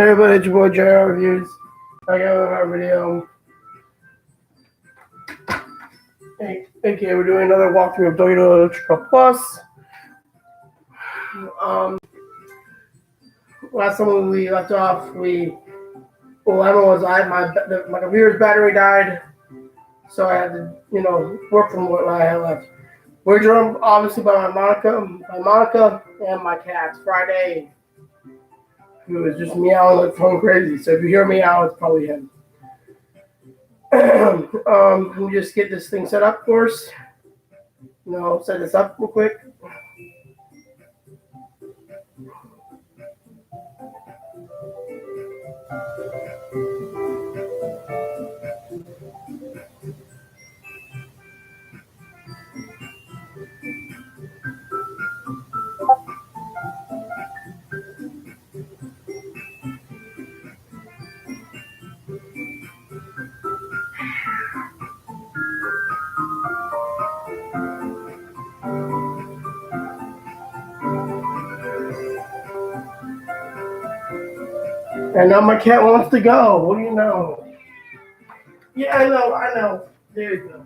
Hey everybody, it's your boy JR Reviews. I got another video. Okay, we're doing another walkthrough of doki Plus. Last time we left off, my computer's battery died, so I had to, work from what I had left. We're joined obviously by Monica and my cat, Friday, who is just meowing like phone crazy. So if you hear meow, it's probably him. Let me just get this thing set up for us. Set this up real quick. And now my cat wants to go. What do you know? Yeah, I know. There you go.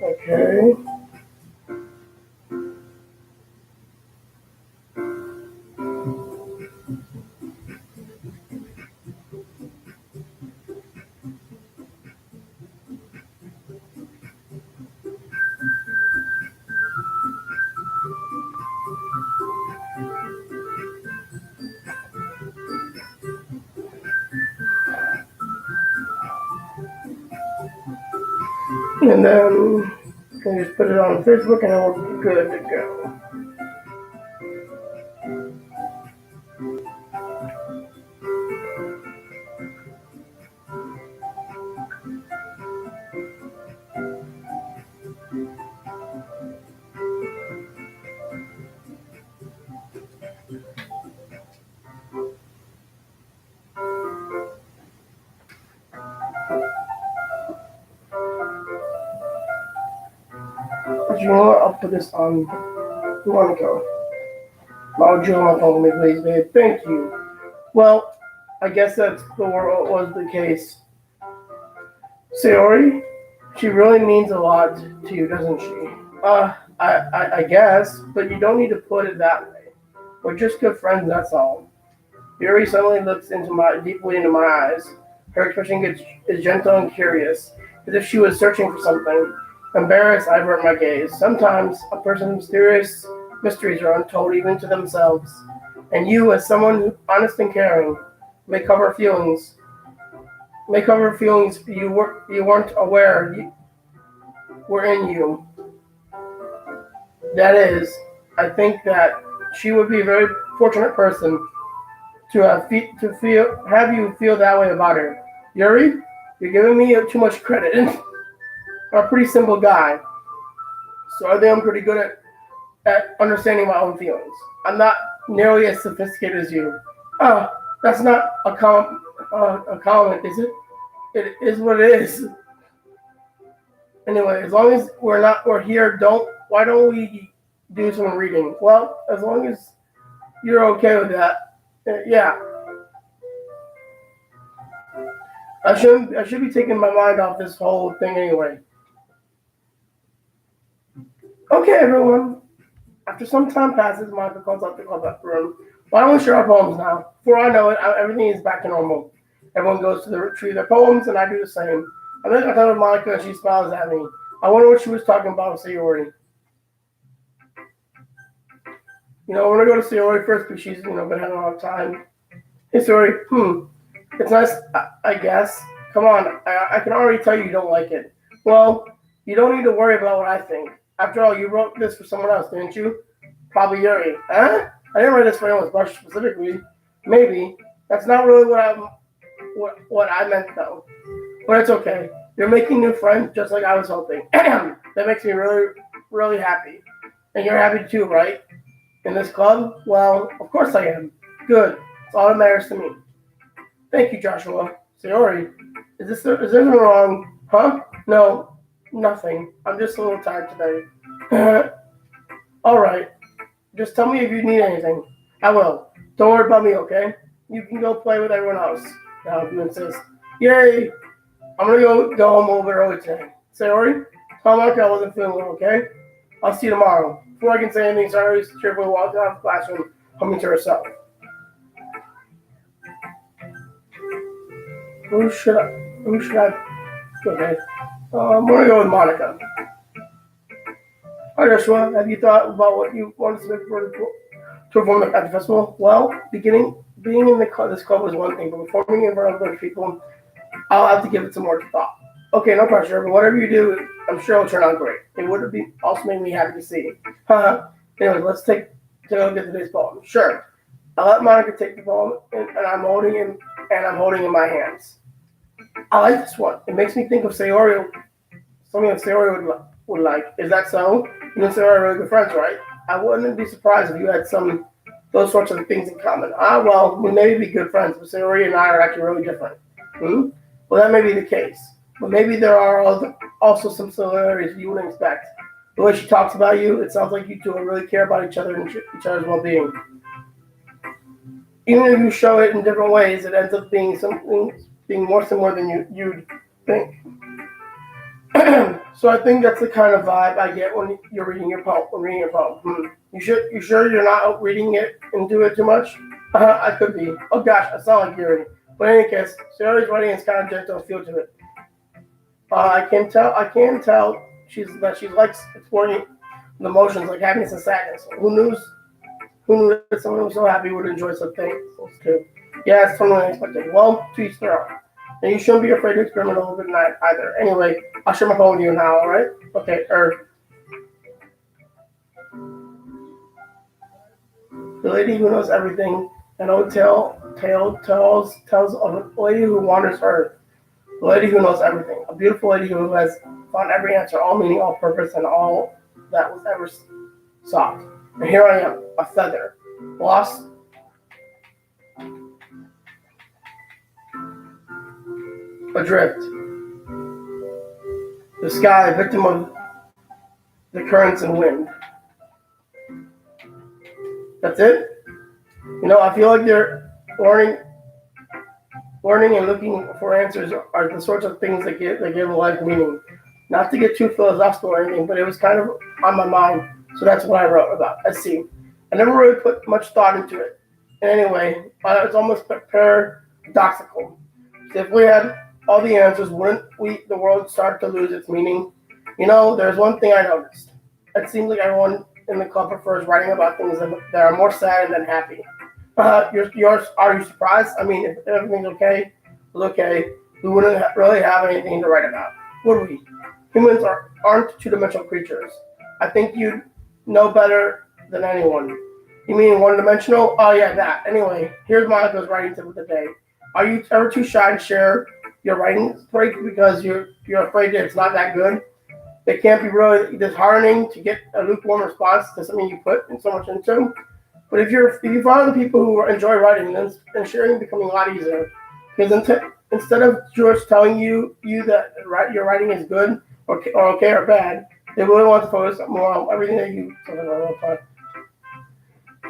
Okay. And then you can just put it on Facebook and then we're good to go. But you know what? I'll put this on Monica. I'll join my phone with me, please, babe. Thank you. Well, I guess that's was the case. Sayori, she really means a lot to you, doesn't she? I guess, but you don't need to put it that way. We're just good friends, that's all. Yuri suddenly looks deeply into my eyes. Her expression is gentle and curious, as if she was searching for something. Embarrassed, I avert my gaze. Sometimes a person's mysterious mysteries are untold even to themselves. And you, as someone honest and caring, may cover feelings you weren't aware were in you. That is, I think that she would be a very fortunate person to have you feel that way about her. Yuri, you're giving me too much credit. I'm a pretty simple guy, so I think I'm pretty good at understanding my own feelings. I'm not nearly as sophisticated as you. Oh, that's not a comment, is it? It is what it is. Anyway, as long as we're here, why don't we do some reading? Well, as long as you're okay with that, yeah. I should be taking my mind off this whole thing anyway. Okay, everyone. After some time passes, Monica calls out the club room. Why don't we share our poems now? Before I know it, everything is back to normal. Everyone goes to retrieve their poems, and I do the same. I think I thought of Monica, and she smiles at me. I wonder what she was talking about with Sayori. I'm gonna go to Sayori first because she's, been having a long time. Hey, Sayori. It's nice, I guess. Come on, I can already tell you don't like it. Well, you don't need to worry about what I think. After all, you wrote this for someone else, didn't you? Probably Yuri. Huh? I didn't write this for anyone's brush specifically. Maybe. That's not really what I meant, though. But it's okay. You're making new friends just like I was hoping. That makes me really, really happy. And you're happy too, right? In this club? Well, of course I am. Good. It's all that matters to me. Thank you, Joshua. Sayori, is there something wrong? Huh? No, nothing. I'm just a little tired today. All right. Just tell me if you need anything. I will. Don't worry about me, okay? You can go play with everyone else. Now, if you insist. Yay! I'm gonna go home a little bit early today. Sayori, tell Monica I wasn't feeling well, okay? I'll see you tomorrow. Before I can say anything, Sayori cheerfully walked out of the classroom, humming to herself. Who should I? Okay. I'm gonna go with Monica. Hi, Joshua. Have you thought about what you wanted to make to perform at the festival? Well, being in this club was one thing, but performing in front of other people, I'll have to give it some more thought. Okay, no pressure, but whatever you do, I'm sure it'll turn out great. It would be also make me happy to see. Haha. Anyway, let's take a look at today's poem. Sure. I let Monica take the poem, and I'm holding in my hands. I like this one. It makes me think of Sayori, something that Sayori would like. Is that so? You and Sayori are really good friends, right? I wouldn't be surprised if you had those sorts of things in common. Ah, well, we may be good friends, but Sayori and I are actually really different. Hmm? Well, that may be the case. But maybe there are also some similarities you wouldn't expect. The way she talks about you, it sounds like you two really care about each other and each other's well-being. Even if you show it in different ways, it ends up being more similar than you'd think. So I think that's the kind of vibe I get when you're reading your poem. When reading your poem, you sure you're not reading it into it too much? I could be. Oh gosh, I sound like Yuri. But in any case, Sarah's writing is kind of gentle feel to it. I can tell she likes exploring the emotions like happiness and sadness. Who knew that someone who was so happy would enjoy such things too? Yeah, it's totally unexpected. Well, to each their own. And you shouldn't be afraid to experiment a little bit night either. Anyway, I'll share my phone with you now, alright? Okay, the lady who knows everything, an old tale tells of a lady who wanders earth. The lady who knows everything. A beautiful lady who has found every answer, all meaning, all purpose, and all that was ever sought. And here I am, a feather, lost, adrift. The sky, victim of the currents and wind. That's it? I feel like they're learning and looking for answers are the sorts of things that give life meaning. Not to get too philosophical or anything, but it was kind of on my mind, so that's what I wrote about. Let's see. I never really put much thought into it. And anyway, it's almost paradoxical. So if we had all the answers, wouldn't the world start to lose its meaning? There's one thing I noticed. It seems like everyone in the club prefers writing about things that are more sad than happy. Are you surprised? I mean, if everything's okay, it's okay. We wouldn't really have anything to write about, would we? Humans aren't two-dimensional creatures. I think you'd know better than anyone. You mean one-dimensional? Oh yeah, that. Anyway, here's Monica's writing tip of the day. Are you ever too shy to share your writing break because you're afraid that it's not that good? It can't be really disheartening to get a lukewarm response to something you put so much into. But if you find the people who enjoy writing, then sharing becoming a lot easier. Because instead of George telling you that your writing is good or okay or bad, they really want to focus more on everything that you.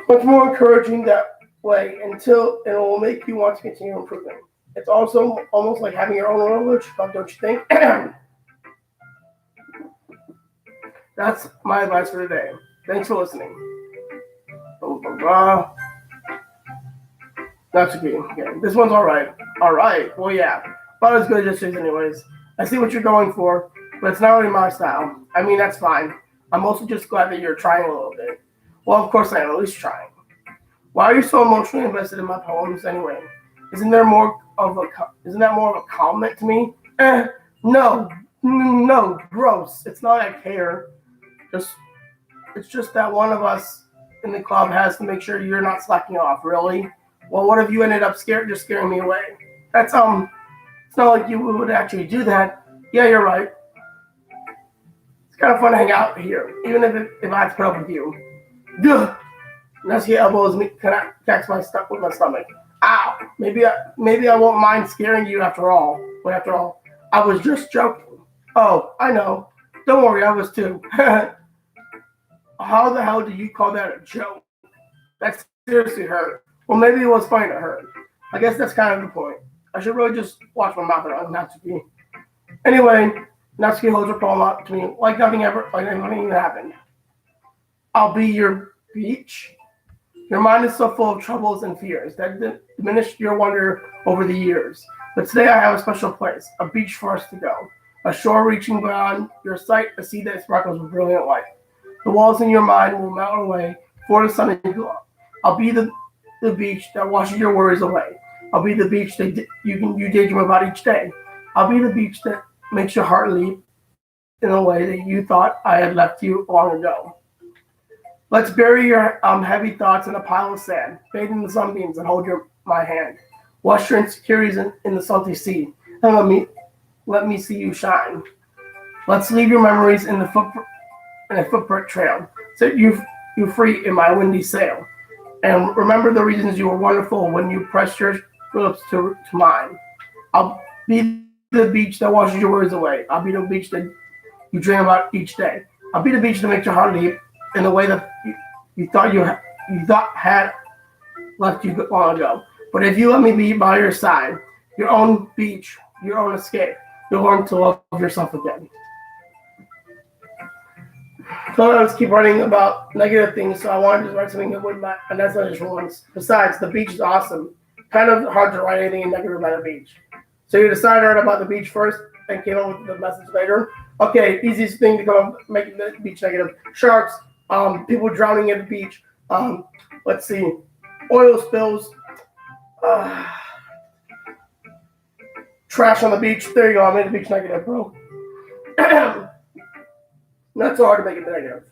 Much more encouraging that way until it will make you want to continue improving. It's also almost like having your own little club, don't you think? That's my advice for today. Thanks for listening. That's okay. This one's alright. Alright. Well, yeah. About as good as this is anyways. I see what you're going for, but it's not really my style. I mean, that's fine. I'm also just glad that you're trying a little bit. Well, of course I am, at least trying. Why are you so emotionally invested in my poems anyway? Isn't that more of a comment to me? No, gross. It's not I care. It's just that one of us in the club has to make sure you're not slacking off. Really? Well, what if you ended up scaring me away? It's not like you would actually do that. Yeah, you're right. It's kind of fun to hang out here, even if I have to put up with you. Duh. Nessie elbows me, connects my with my stomach. Ow. Maybe I won't mind scaring you after all. But after all, I was just joking. Oh, I know. Don't worry, I was too. How the hell do you call that a joke? That seriously hurt. Well, maybe it was funny to her. I guess that's kind of the point. I should really just watch my mouth around Natsuki. Anyway, Natsuki holds her palm out to me like nothing even happened. I'll be your beach. Your mind is so full of troubles and fears that diminished your wonder over the years. But today I have a special place, a beach for us to go. A shore reaching beyond your sight, a sea that sparkles with brilliant light. The walls in your mind will melt away before the sun and glow. I'll be the beach that washes your worries away. I'll be the beach that you daydream about each day. I'll be the beach that makes your heart leap in a way that you thought I had left you long ago. Let's bury your heavy thoughts in a pile of sand, bathe in the sunbeams, and hold my hand. Wash your insecurities in the salty sea, and let me see you shine. Let's leave your memories in a footprint trail, set you free in my windy sail. And remember the reasons you were wonderful when you pressed your lips to mine. I'll be the beach that washes your worries away. I'll be the beach that you dream about each day. I'll be the beach that makes your heart leap in the way that you thought had left you long ago. But if you let me be by your side, your own beach, your own escape, you'll learn to love yourself again. So I was keep writing about negative things, so I wanted to just write something good, and that's not just for once. Besides, the beach is awesome. Kind of hard to write anything negative about a beach. So you decided to write about the beach first and came up with the message later. Okay, easiest thing to come up making the beach negative. Sharks, people drowning at the beach. Let's see, oil spills, trash on the beach. There you go. I made the beach negative, bro. Not so hard to make it negative.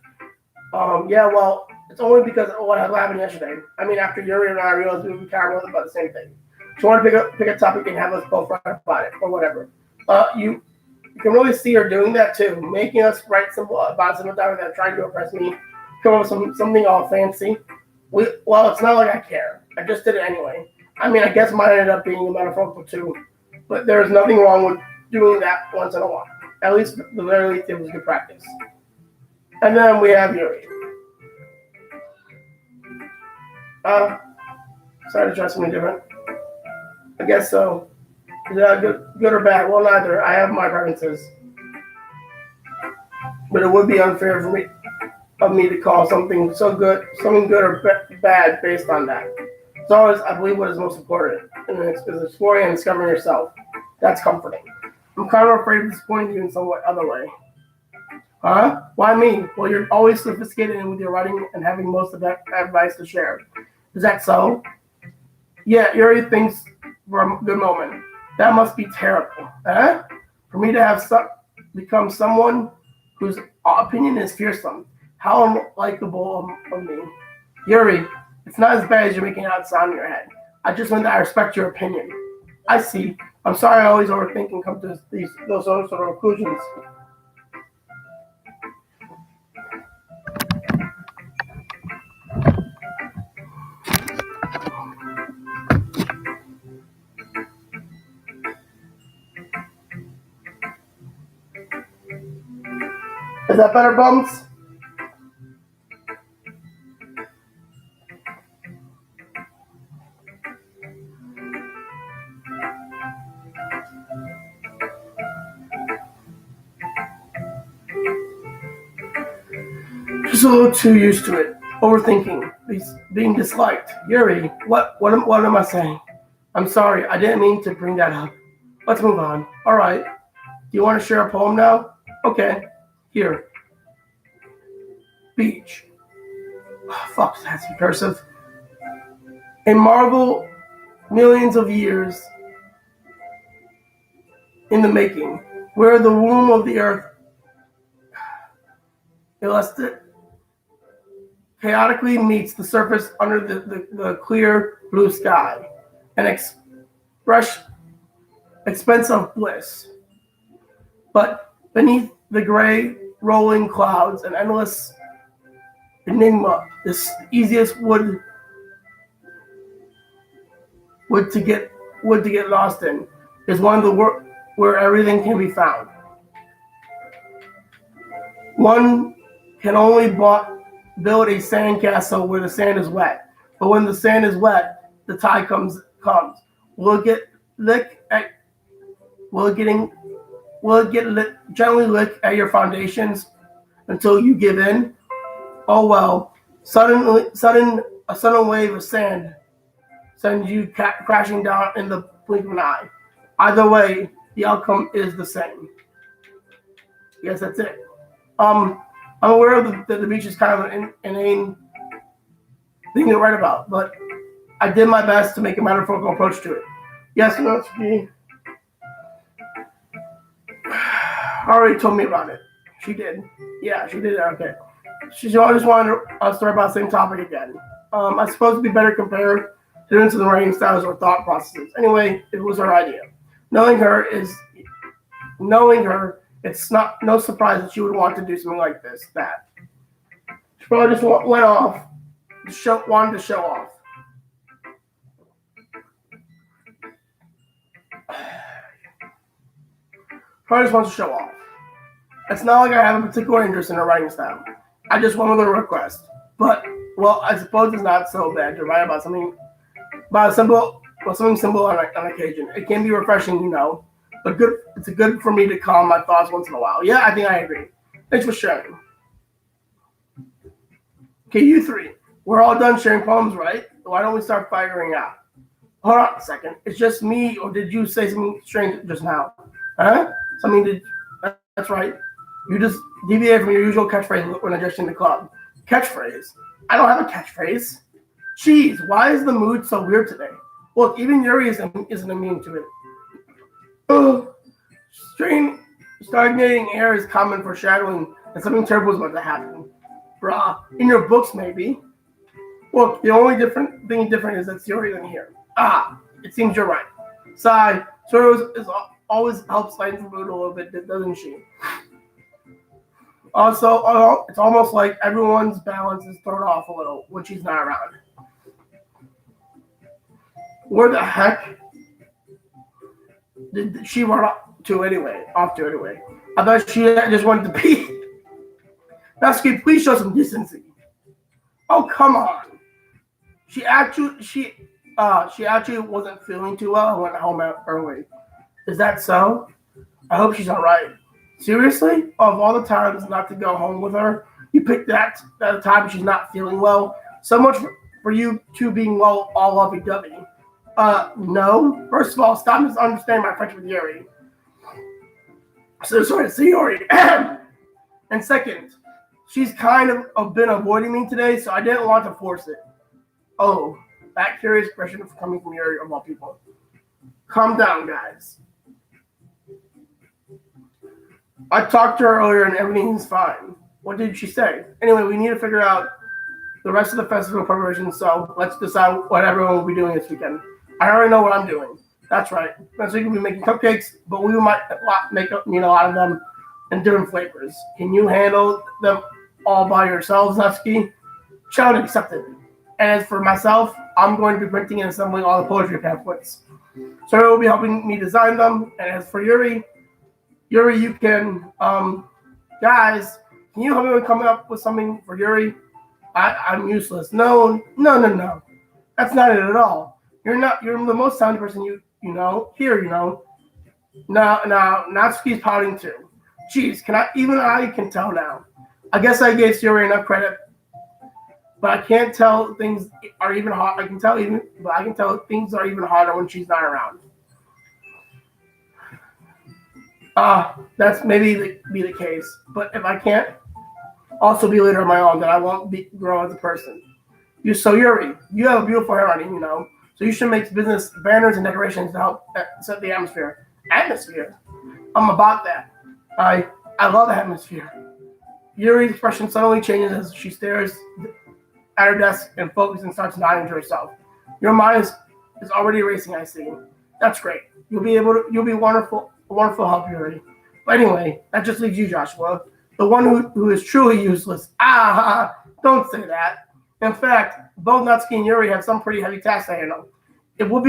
Yeah, well, it's only because of what happened yesterday. I mean, after Yuri and I realized we were kind of about the same thing. So I want to pick a topic and have us both write about it or whatever. You can really see her doing that too, making us write about some topic that's trying to impress me, come up with something all fancy. Well, it's not like I care. I just did it anyway. I mean, I guess mine ended up being a metaphorical too, but there's nothing wrong with doing that once in a while. At least, the very least, it was good practice. And then we have Yuri. Sorry to try something different. I guess so. Is that good or bad? Well, neither. I have my preferences. But it would be unfair of me to call something good or bad based on that. As always, I believe what is most important is exploring and discovering yourself. That's comforting. I'm kind of afraid of disappointing you in some other way. Huh? Why me? Well, you're always sophisticated with your writing and having most of that advice to share. Is that so? Yeah, Yuri thinks for a good moment. That must be terrible. Huh? For me to have become someone whose opinion is fearsome. How unlikable of me. Yuri, it's not as bad as you're making it sound in your head. I just meant that I respect your opinion. I see. I'm sorry I always overthink and come to those sort of conclusions. Is that better, Bums? Just a little too used to it. Overthinking. Being disliked. Yuri, what am I saying? I'm sorry, I didn't mean to bring that up. Let's move on. Alright. Do you want to share a poem now? Okay. Here. Beach. Oh, fuck, that's in cursive. A marvel millions of years in the making, where the womb of the earth elastic chaotically meets the surface under the clear blue sky, an expense of bliss. But beneath the gray rolling clouds, an endless enigma, the easiest wood to get lost in, is one of the where everything can be found. One can only build a sandcastle where the sand is wet. But when the sand is wet, the tide comes. Will it get lick at? Will it getting? Will it get gently lick at your foundations until you give in? Oh well. A sudden wave of sand sends you crashing down in the blink of an eye. Either way, the outcome is the same. Yes, that's it. I'm aware of that the beach is kind of an inane thing to write about, but I did my best to make a metaphorical approach to it. Yes, Natsuki already told me about it. She did. Yeah, she did. Okay. She always wanted us to write about the same topic again. I suppose it'd be better compared students to the writing styles or thought processes. Anyway, it was her idea. Knowing her, it's not no surprise that she would want to do something like this. That she probably just went off, wanted to show off. Probably just wants to show off. It's not like I have a particular interest in her writing style. I just went with a request. But well, I suppose it's not so bad to write about something something simple on occasion. It can be refreshing, but good. It's good for me to calm my thoughts once in a while. Yeah, I think I agree. Thanks for sharing. Okay, you three. We're all done sharing poems, right? Why don't we start firing out? Hold on a second. It's just me, or did you say something strange just now? Huh? That's right. You just deviated from your usual catchphrase when addressing the club. Catchphrase? I don't have a catchphrase. Jeez, why is the mood so weird today? Look, even Yuri isn't immune to it. Oh, stagnating air is common foreshadowing that something terrible is about to happen. Brah, in your books maybe. Look, the only thing different is that Yuri isn't here. Ah, it seems you're right. Sigh, Soro always helps lighten the mood a little bit, doesn't she? Also, it's almost like everyone's balance is thrown off a little when she's not around. Where the heck did she run off to anyway? I bet she just went to pee. Natsuki, please show some decency. Oh, come on. She actually wasn't feeling too well and went home early. Is that so? I hope she's all right. Seriously? Of all the times not to go home with her, you picked that time she's not feeling well? So much for you two being all lovey-dovey. No. First of all, stop misunderstanding my French with Yuri. So sorry to see Yuri. And second, she's kind of been avoiding me today, so I didn't want to force it. Oh, that curious expression coming from Yuri of all people. Calm down, guys. I talked to her earlier and everything's fine. What did she say? Anyway, we need to figure out the rest of the festival preparation, so let's decide what everyone will be doing this weekend. I already know what I'm doing. That's right. Next week we'll be making cupcakes, but we might make a lot of them in different flavors. Can you handle them all by yourselves, Natsuki? Challenge accepted. And as for myself, I'm going to be printing and assembling all the poetry pamphlets. Sarah will be helping me design them. And as for Yuri, you can, guys, can you help me with coming up with something for Yuri? I'm useless. No. That's not it at all. You're the most talented person here. Now, Natsuki's pouting too. Jeez, I can tell now. I guess I gave Yuri enough credit, but I can't tell things are even hard. I can tell things are even harder when she's not around. That's maybe be the case. But if I can't also be a leader on my own, then I won't grow as a person. Yuri, you have a beautiful handwriting, so you should make business banners and decorations to help set the atmosphere. Atmosphere? I'm about that. I love the atmosphere. Yuri's expression suddenly changes as she stares at her desk and focuses and starts nodding to herself. Your mind is already racing, I see. That's great. You'll be wonderful help, Yuri. But anyway, that just leaves you, Joshua, the one who is truly useless. Don't say that. In fact, both Natsuki and Yuri have some pretty heavy tasks to handle. It would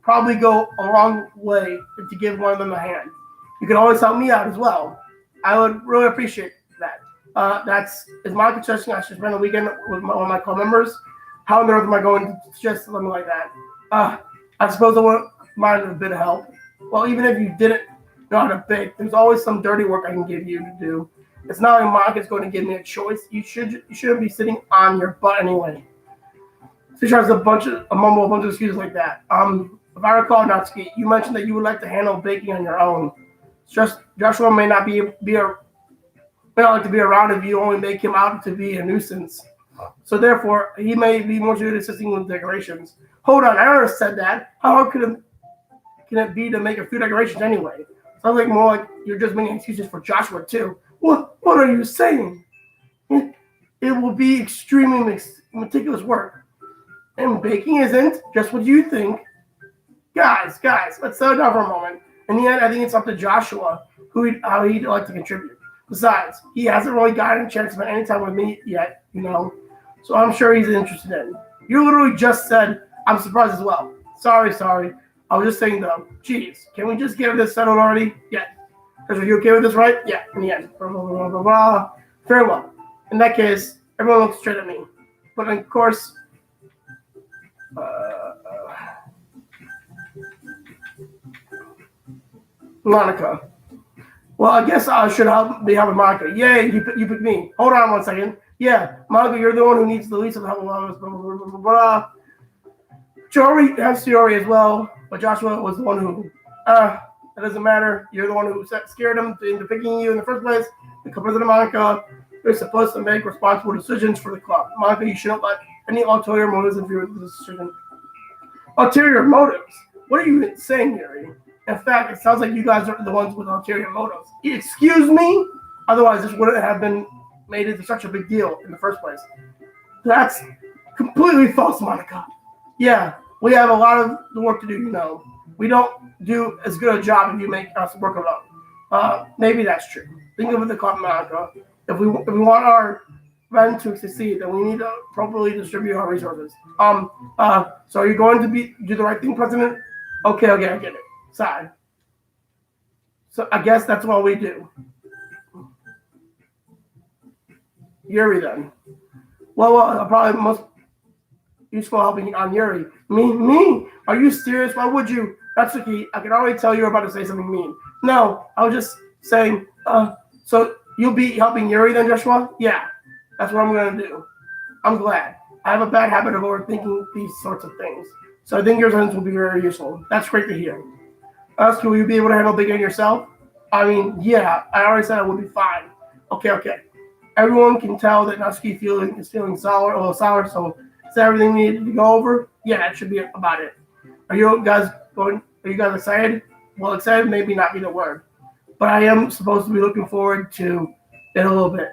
probably go a long way to give one of them a hand. You can always help me out as well. I would really appreciate that. Is Monica suggesting I should spend the weekend with one of my club members? How on earth am I going to suggest something like that? I suppose I wouldn't mind a bit of help. Well, even if you didn't know how to bake, there's always some dirty work I can give you to do. It's not like Monica's going to give me a choice. You shouldn't be sitting on your butt anyway. She tries to mumble a bunch of excuses like that. If I recall, Natsuki, you mentioned that you would like to handle baking on your own. Joshua may not like to be around if you only make him out to be a nuisance. So therefore, he may be more suited to assisting with decorations. Hold on, I never said that. How hard can it be to make a few decorations anyway? Sounds like more like you're just making excuses for Joshua too. What are you saying? It will be extremely meticulous work. And baking isn't just what you think. Guys, let's settle down for a moment. In the end, I think it's up to Joshua how he'd like to contribute. Besides, he hasn't really gotten a chance to spend any time with me yet, So I'm sure he's interested in. You literally just said, I'm surprised as well. Sorry. I was just saying though, geez, can we just get this settled already? Yeah. Are you okay with this, right? Yeah, in the end. Blah, blah, blah, blah, blah. Very well. In that case, everyone looks straight at me. But of course, Monica. Well, I guess I should be helping Monica. Yay, you picked me. Hold on 1 second. Yeah, Monica, you're the one who needs the least of the help. Blah, blah, blah, blah, blah. Jory has Shiori as well, but Joshua was the one who, it doesn't matter. You're the one who scared him into picking you in the first place. The President Monica is supposed to make responsible decisions for the club. Monica, you shouldn't let any ulterior motives interfere with this decision. Ulterior motives? What are you saying, Yuri? In fact, it sounds like you guys are the ones with ulterior motives. Excuse me? Otherwise, this wouldn't have been made into such a big deal in the first place. That's completely false, Monica. Yeah, we have a lot of the work to do, We don't do as good a job if you make us work alone. Maybe that's true. Think of it the club, Monica. If we want our event to succeed, then we need to properly distribute our resources. So are you going to do the right thing, President? Okay, I get it. Side. So I guess that's what we do. Yuri, then. Well, probably most useful helping on Yuri. Me? Are you serious? Why would you? That's the key. I can already tell you're about to say something mean. No, I was just saying, so you'll be helping Yuri then, Joshua? Yeah, that's what I'm going to do. I'm glad. I have a bad habit of overthinking these sorts of things. So I think your sentence will be very useful. That's great to hear. Will you be able to handle baking yourself? I mean, yeah, I already said I would be fine. Okay. Everyone can tell that Natsuki is feeling a little sour, so is that everything we needed to go over? Yeah, it should be about it. Are you guys excited? Well, excited maybe not be the word, but I am supposed to be looking forward to it a little bit.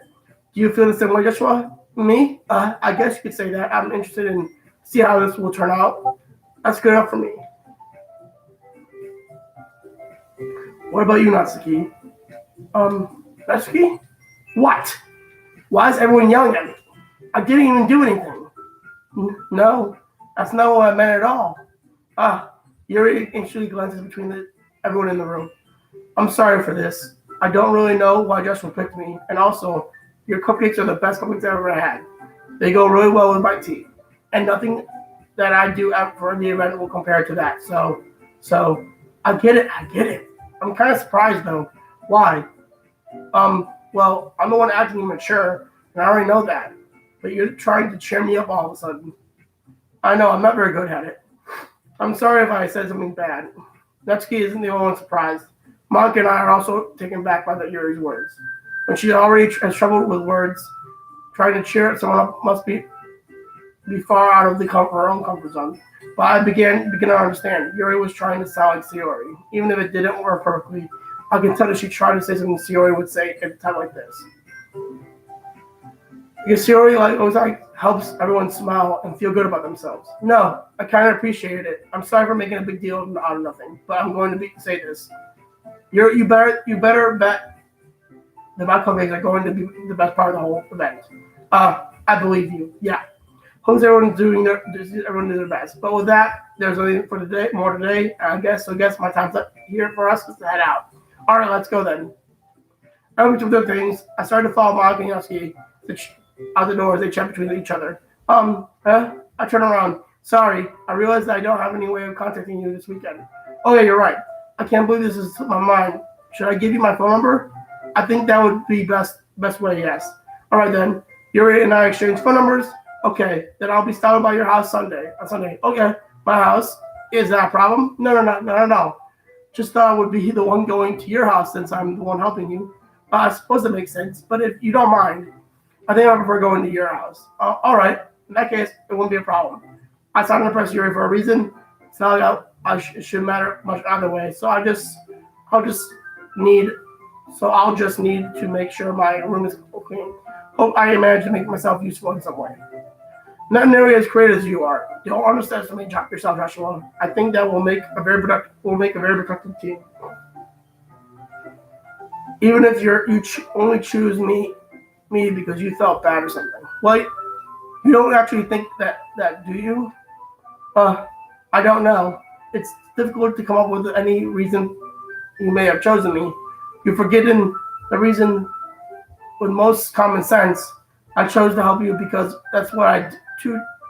Do you feel the same way, Joshua? Me? I guess you could say that. I'm interested in see how this will turn out. That's good enough for me. What about you, Natsuki? Natsuki? What? Why is everyone yelling at me? I didn't even do anything. No, that's not what I meant at all. Yuri instantly glances between everyone in the room. I'm sorry for this. I don't really know why Joshua picked me. And also, your cupcakes are the best cupcakes I've ever had. They go really well with my tea. And nothing that I do for the event will compare to that. So I get it. I'm kind of surprised though. Why? Well, I'm the one acting immature, and I already know that. But you're trying to cheer me up all of a sudden. I know, I'm not very good at it. I'm sorry if I said something bad. Natsuki isn't the only one surprised. Monika and I are also taken back by Yuri's words. When she already has trouble with words, trying to cheer someone up must be far out of her own comfort zone. But I begin to understand. Yuri was trying to sound like Shiori. Even if it didn't work perfectly, I can tell that she tried to say something Shiori would say at a time like this. Because Shiori always helps everyone smile and feel good about themselves. No, I kind of appreciated it. I'm sorry for making a big deal out of nothing, but I'm going to say this. You better bet that my cupcakes are going to be the best part of the whole event. I believe you. Yeah. Hopes everyone's doing their best. But with that, there's only for today, more today. I guess my time's up here for us to head out. All right, let's go then. I looked at their things. I started to follow Monica and Yosuke out the door as they chat between each other. I turn around. Sorry, I realized that I don't have any way of contacting you this weekend. Oh yeah, you're right. I can't believe this is my mind. Should I give you my phone number? I think that would be best way, yes. Alright then. Yuri and I exchange phone numbers. Okay, then I'll be stopping by your house on Sunday. Okay, my house. Is that a problem? No. Just thought I would be the one going to your house since I'm the one helping you. I suppose that makes sense, but if you don't mind, I think I prefer going to your house. Alright, in that case, it wouldn't be a problem. I signed to press Yuri for a reason. It's not like it shouldn't matter much either way. I'll just need to make sure my room is clean. Hope I can manage to make myself useful in some way. Not nearly as creative as you are. Don't underestimate yourself, Joshua. I think that will make a very productive team. Even if only choose me because you felt bad or something. Well, you don't actually think that, do you? I don't know. It's difficult to come up with any reason you may have chosen me. You've forgotten the reason with most common sense. I chose to help you because that's what I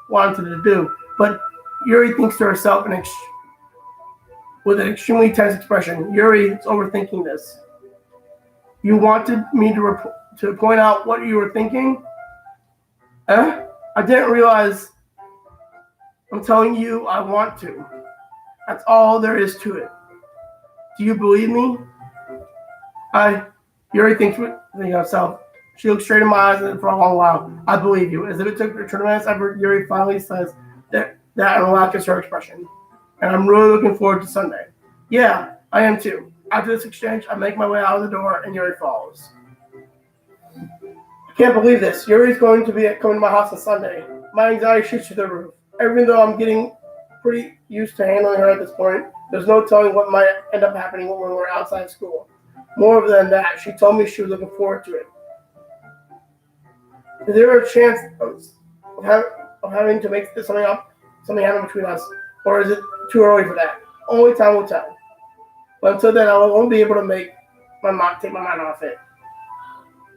wanted to do. But Yuri thinks to herself with an extremely tense expression. Yuri is overthinking this. You wanted me to point out what you were thinking? I didn't realize. I'm telling you, I want to. That's all there is to it. Do you believe me? Yuri thinks to herself. She looks straight in my eyes for a long while. I believe you. As if it took a tremendous effort, Yuri finally says that and relaxes her expression. And I'm really looking forward to Sunday. Yeah, I am too. After this exchange, I make my way out of the door and Yuri follows. I can't believe this. Yuri's going to be coming to my house on Sunday. My anxiety shoots through the roof. Even though I'm getting pretty used to handling her at this point, there's no telling what might end up happening when we're outside school. More than that, she told me she was looking forward to it. Is there a chance of having to make something happen between us, or is it too early for that? Only time will tell. But until then, I won't be able to take my mind off it.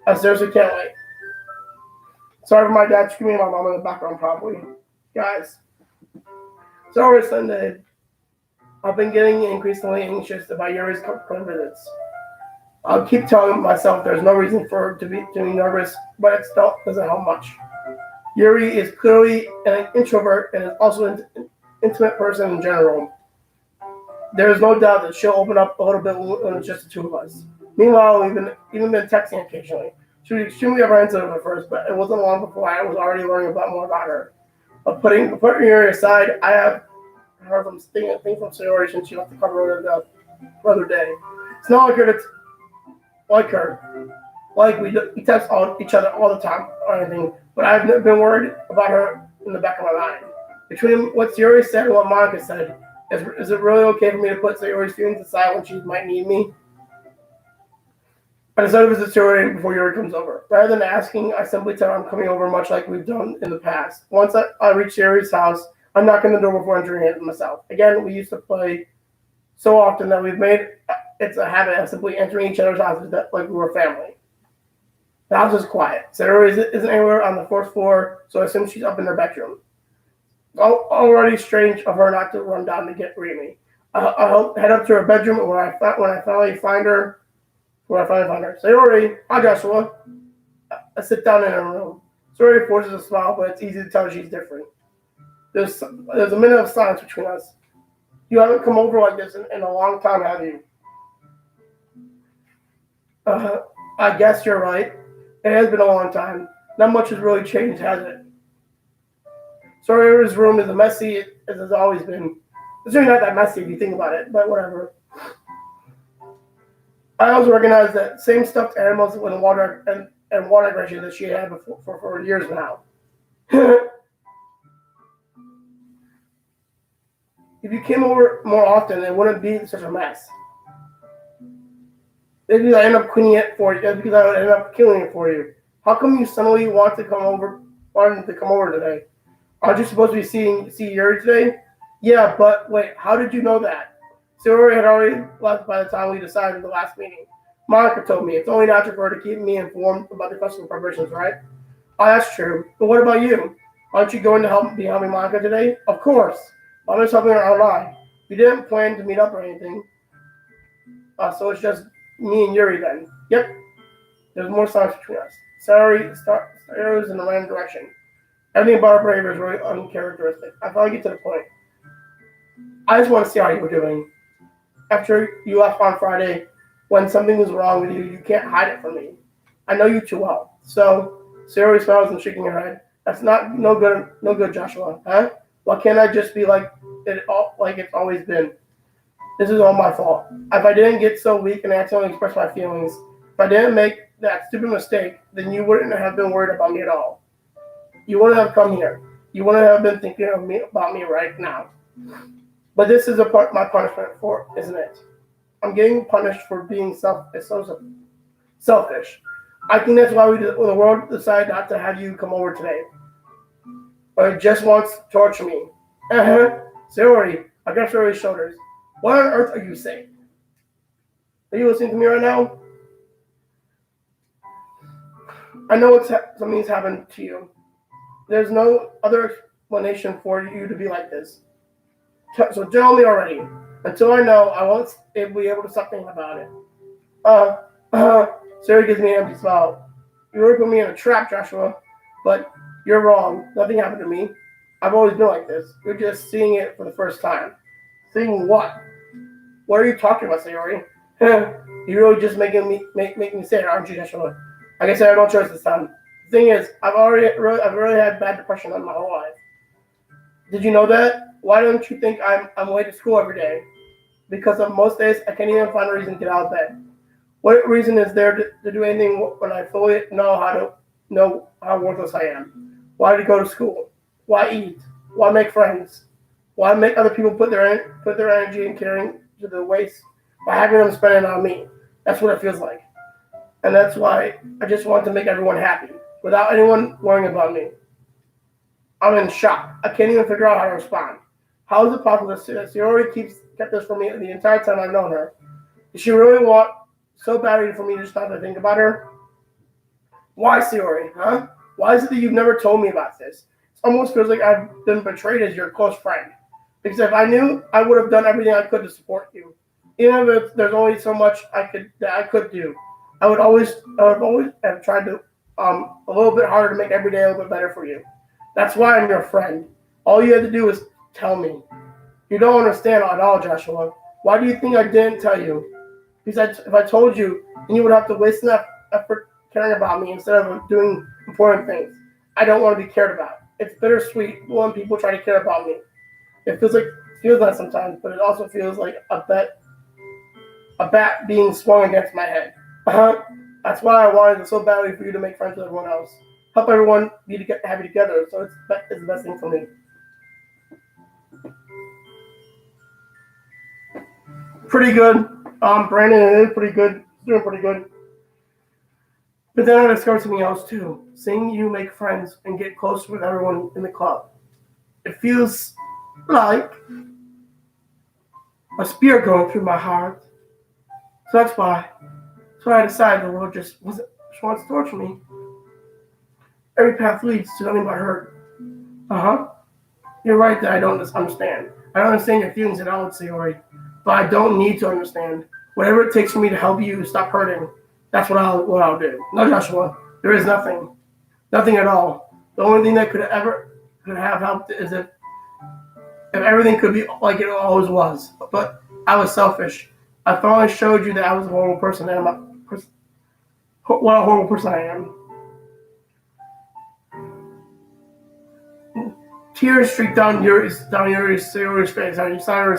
I seriously can't wait. Sorry for my dad screaming at my mom in the background, probably. Guys, sorry Sunday. I've been getting increasingly anxious about Yuri's coming visits. I'll keep telling myself there's no reason for her to be nervous, but it still doesn't help much. Yuri is clearly an introvert and is also an intimate person in general. There is no doubt that she'll open up a little bit when it's just the two of us. Meanwhile, we've even been texting occasionally. She was extremely apprehensive at first, but it wasn't long before I was already learning more about her. But putting Yuri aside, I have heard from things from Sayori since she left the cover the other day. It's not like we text each other all the time or anything, but I've been worried about her in the back of my mind. Between what Sayori said and what Monica said, is it really okay for me to put Sayori's feelings aside when she might need me? I decided to visit Sayori before Yuri comes over. Rather than asking, I simply tell her I'm coming over much like we've done in the past. Once I reach Sayori's house, I'm knocking the door before entering it myself. Again, we used to play so often that we've made it's a habit of simply entering each other's houses like we were family. The house is quiet. Sayori isn't anywhere on the fourth floor, so I assume she's up in her bedroom. Already strange of her not to run down to greet me. I'll head up to her bedroom, and when I finally find her, Sayori, hi Joshua. I sit down in her room. Sayori forces a smile, but it's easy to tell she's different. There's a minute of silence between us. You haven't come over like this in a long time, have you? I guess you're right. It has been a long time. Not much has really changed, has it? Sayori's room is as messy as it's always been. It's really not that messy if you think about it, but whatever. I also recognize that same stuffed animals and water decorations that she had before for years now. If you came over more often, it wouldn't be such a mess. Maybe I end up cleaning it for you. That's because I would end up killing it for you. How come you suddenly wanted to come over today? Aren't you supposed to be see Yuri today? Yeah, but wait, how did you know that? Sayori had already left by the time we decided the last meeting. Monica told me it's only natural for her to keep me informed about the festival preparations, right? Oh, that's true. But what about you? Aren't you going to be helping Monica today? Of course. I'm just helping her online. We didn't plan to meet up or anything, so it's just me and Yuri then. Yep, there's more signs between us. Sorry, arrows in the random direction. Everything about our behavior is really uncharacteristic. I finally get to the point. I just want to see how you were doing. After you left on Friday, when something was wrong with you, you can't hide it from me. I know you too well. So, Sayori smiles and shaking her head. That's not no good, Joshua. Huh? Why can't I just be like it's always been? This is all my fault. If I didn't get so weak and accidentally express my feelings, if I didn't make that stupid mistake, then you wouldn't have been worried about me at all. You wouldn't have come here. You wouldn't have been thinking about me right now. But this is my punishment for, isn't it? I'm getting punished for being selfish. I think that's why the world decided not to have you come over today. Or it just wants to torture me. Sayori, I got Sayori's shoulders. What on earth are you saying? Are you listening to me right now? I know something's happened to you. There's no other explanation for you to be like this. So tell me already. Until I know, I won't be able to stop thinking about it. Sayori gives me an empty smile. You really put me in a trap, Joshua. But you're wrong. Nothing happened to me. I've always been like this. You're just seeing it for the first time. Seeing what? What are you talking about, Sayori? You're really just making me make me say it, aren't you, Joshua? Like I said, I have no choice this time. The thing is, I've really had bad depression my whole life. Did you know that? Why don't you think I'm late to school every day? Because of most days, I can't even find a reason to get out of bed. What reason is there to do anything when I fully know how worthless I am? Why to go to school? Why eat? Why make friends? Why make other people put their energy and caring to the waste by having them spend it on me? That's what it feels like. And that's why I just want to make everyone happy, without anyone worrying about me. I'm in shock. I can't even figure out how to respond. How is it possible that Sayori kept this from me the entire time I've known her? Does she really want so badly for me to just not to think about her? Why, Sayori, huh? Why is it that you've never told me about this? It almost feels like I've been betrayed as your close friend. Because if I knew, I would have done everything I could to support you. Even if there's only so much I could do. I would always have tried to a little bit harder to make every day a little bit better for you. That's why I'm your friend. All you had to do is tell me. You don't understand at all, Joshua. Why do you think I didn't tell you? Because if I told you, then you would have to waste enough effort caring about me instead of doing important things. I don't want to be cared about. It's bittersweet when people try to care about me. It feels that sometimes, but it also feels like a bat being swung against my head. That's why I wanted it so badly for you to make friends with everyone else. Help everyone be happy together, so it's the best thing for me. Pretty good. Brandon is pretty good. Doing pretty good. But then I discovered something else too. Seeing you make friends and get close with everyone in the club. It feels like a spear going through my heart. So that's why I decided the world just wants to torture me. Every path leads to nothing but hurt. You're right that I don't understand. I don't understand your feelings at all, Sayori. But I don't need to understand. Whatever it takes for me to help you stop hurting, that's what I'll do. No, Joshua, there is nothing. Nothing at all. The only thing that could have helped is if everything could be like it always was. But I was selfish. I finally showed you that I was a horrible person. What a horrible person I am. Tears streaked down Sayori's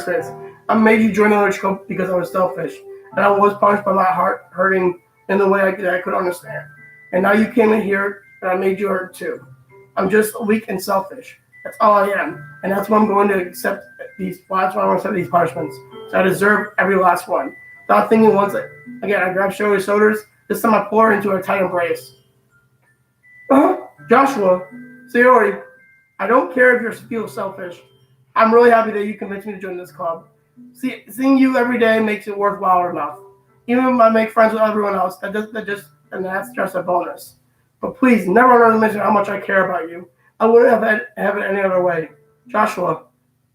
face. I made you join the Rich Club because I was selfish, and I was punished by my heart hurting in the way I could understand. And now you came in here, and I made you hurt too. I'm just weak and selfish. That's all I am, and that's why I'm going to accept these. That's why I want to accept these punishments. So I deserve every last one. Without thinking once again, I grabbed Sayori's shoulders. This time I pull her into a tight embrace. Joshua, Sayori, I don't care if you feel selfish. I'm really happy that you convinced me to join this club. Seeing you every day makes it worthwhile enough. Even if I make friends with everyone else, and that's just a bonus. But please, never underestimate how much I care about you. I wouldn't have it any other way. Joshua,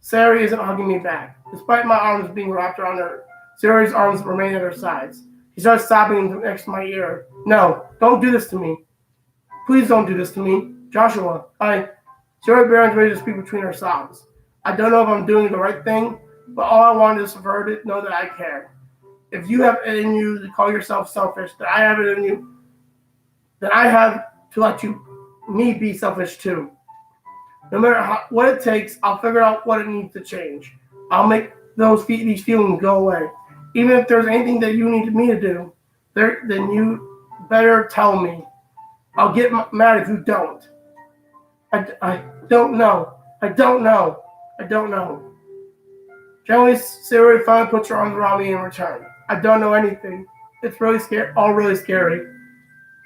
Sari isn't hugging me back. Despite my arms being wrapped around her, Sari's arms remain at her sides. She starts sobbing next to my ear. No, don't do this to me. Please don't do this to me. Joshua, Sari Barron's ready to speak between her sobs. I don't know if I'm doing the right thing, but all I wanted is for her to know that I care. If you have it in you to call yourself selfish, that I have it in you, then I have to let me be selfish too. No matter what it takes, I'll figure out what it needs to change. I'll make these feelings go away. Even if there's anything that you need me to do, then you better tell me. I'll get mad if you don't. I don't know. I don't know. I don't know. Gently, Sari finally puts her arms around me in return. I don't know anything. It's really scary. All really scary.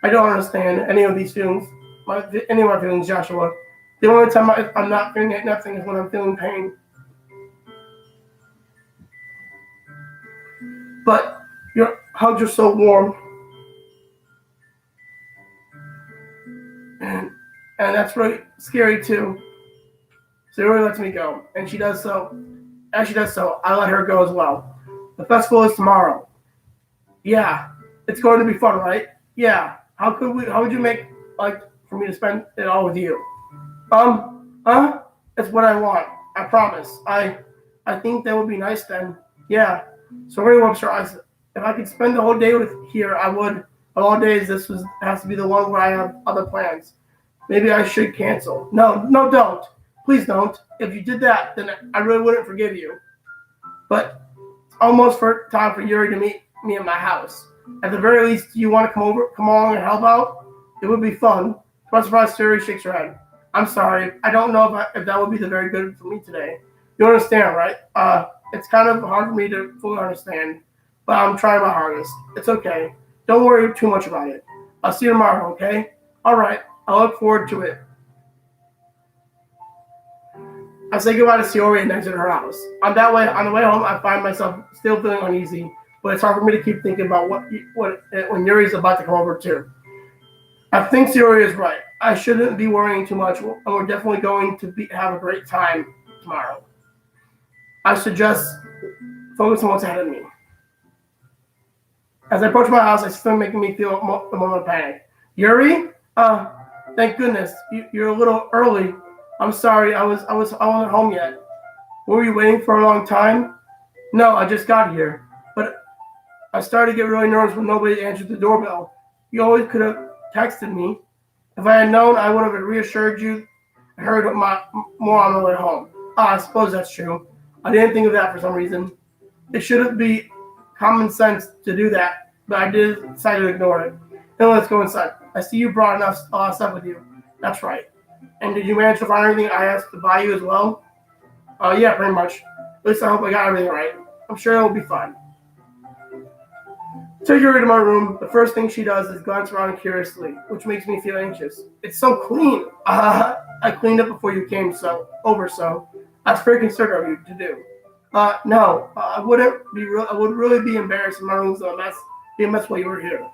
I don't understand any of these feelings. Any of my feelings, Joshua. The only time I'm not feeling nothing is when I'm feeling pain. But your hugs are so warm. And that's really scary too. Sari lets me go. And she does so. As she does so, I let her go as well. The festival is tomorrow. Yeah. It's going to be fun, right? Yeah. How would you make for me to spend it all with you? It's what I want. I promise. I think that would be nice then. Yeah. So Ray wipes her eyes. If I could spend the whole day here, I would. But all days, has to be the one where I have other plans. Maybe I should cancel. No, don't. Please don't. If you did that, then I really wouldn't forgive you. But it's almost time for Yuri to meet me at my house. At the very least, do you want to come along and help out? It would be fun. To my surprise, Sari shakes her head. I'm sorry. I don't know if that would be the very good for me today. You understand, right? It's kind of hard for me to fully understand, but I'm trying my hardest. It's okay. Don't worry too much about it. I'll see you tomorrow, okay? All right. I look forward to it. I say goodbye to Sari and exit her house. On the way home, I find myself still feeling uneasy, but it's hard for me to keep thinking about when Yuri's about to come over too. I think Sari is right. I shouldn't be worrying too much, and we're definitely going to have a great time tomorrow. I should just focus on what's ahead of me. As I approach my house, it's still making me feel a moment of panic. Yuri? Thank goodness. You're a little early. I'm sorry, I wasn't home yet. Were you waiting for a long time? No, I just got here. But I started to get really nervous when nobody answered the doorbell. You always could have texted me. If I had known, I would have reassured you and heard more on my way home. I suppose that's true. I didn't think of that for some reason. It shouldn't be common sense to do that, but I did decide to ignore it. Then let's go inside. I see you brought a lot of stuff with you. That's right. And did you manage to find everything I asked to buy you as well? Yeah, pretty much. At least I hope I got everything right. I'm sure it'll be fine. Take her into my room. The first thing she does is glance around curiously, which makes me feel anxious. It's so clean. I cleaned up before you came, so. That's very considerate of you to do. No, I wouldn't be. I would really be embarrassed if my room's a mess. Be a mess while you were here.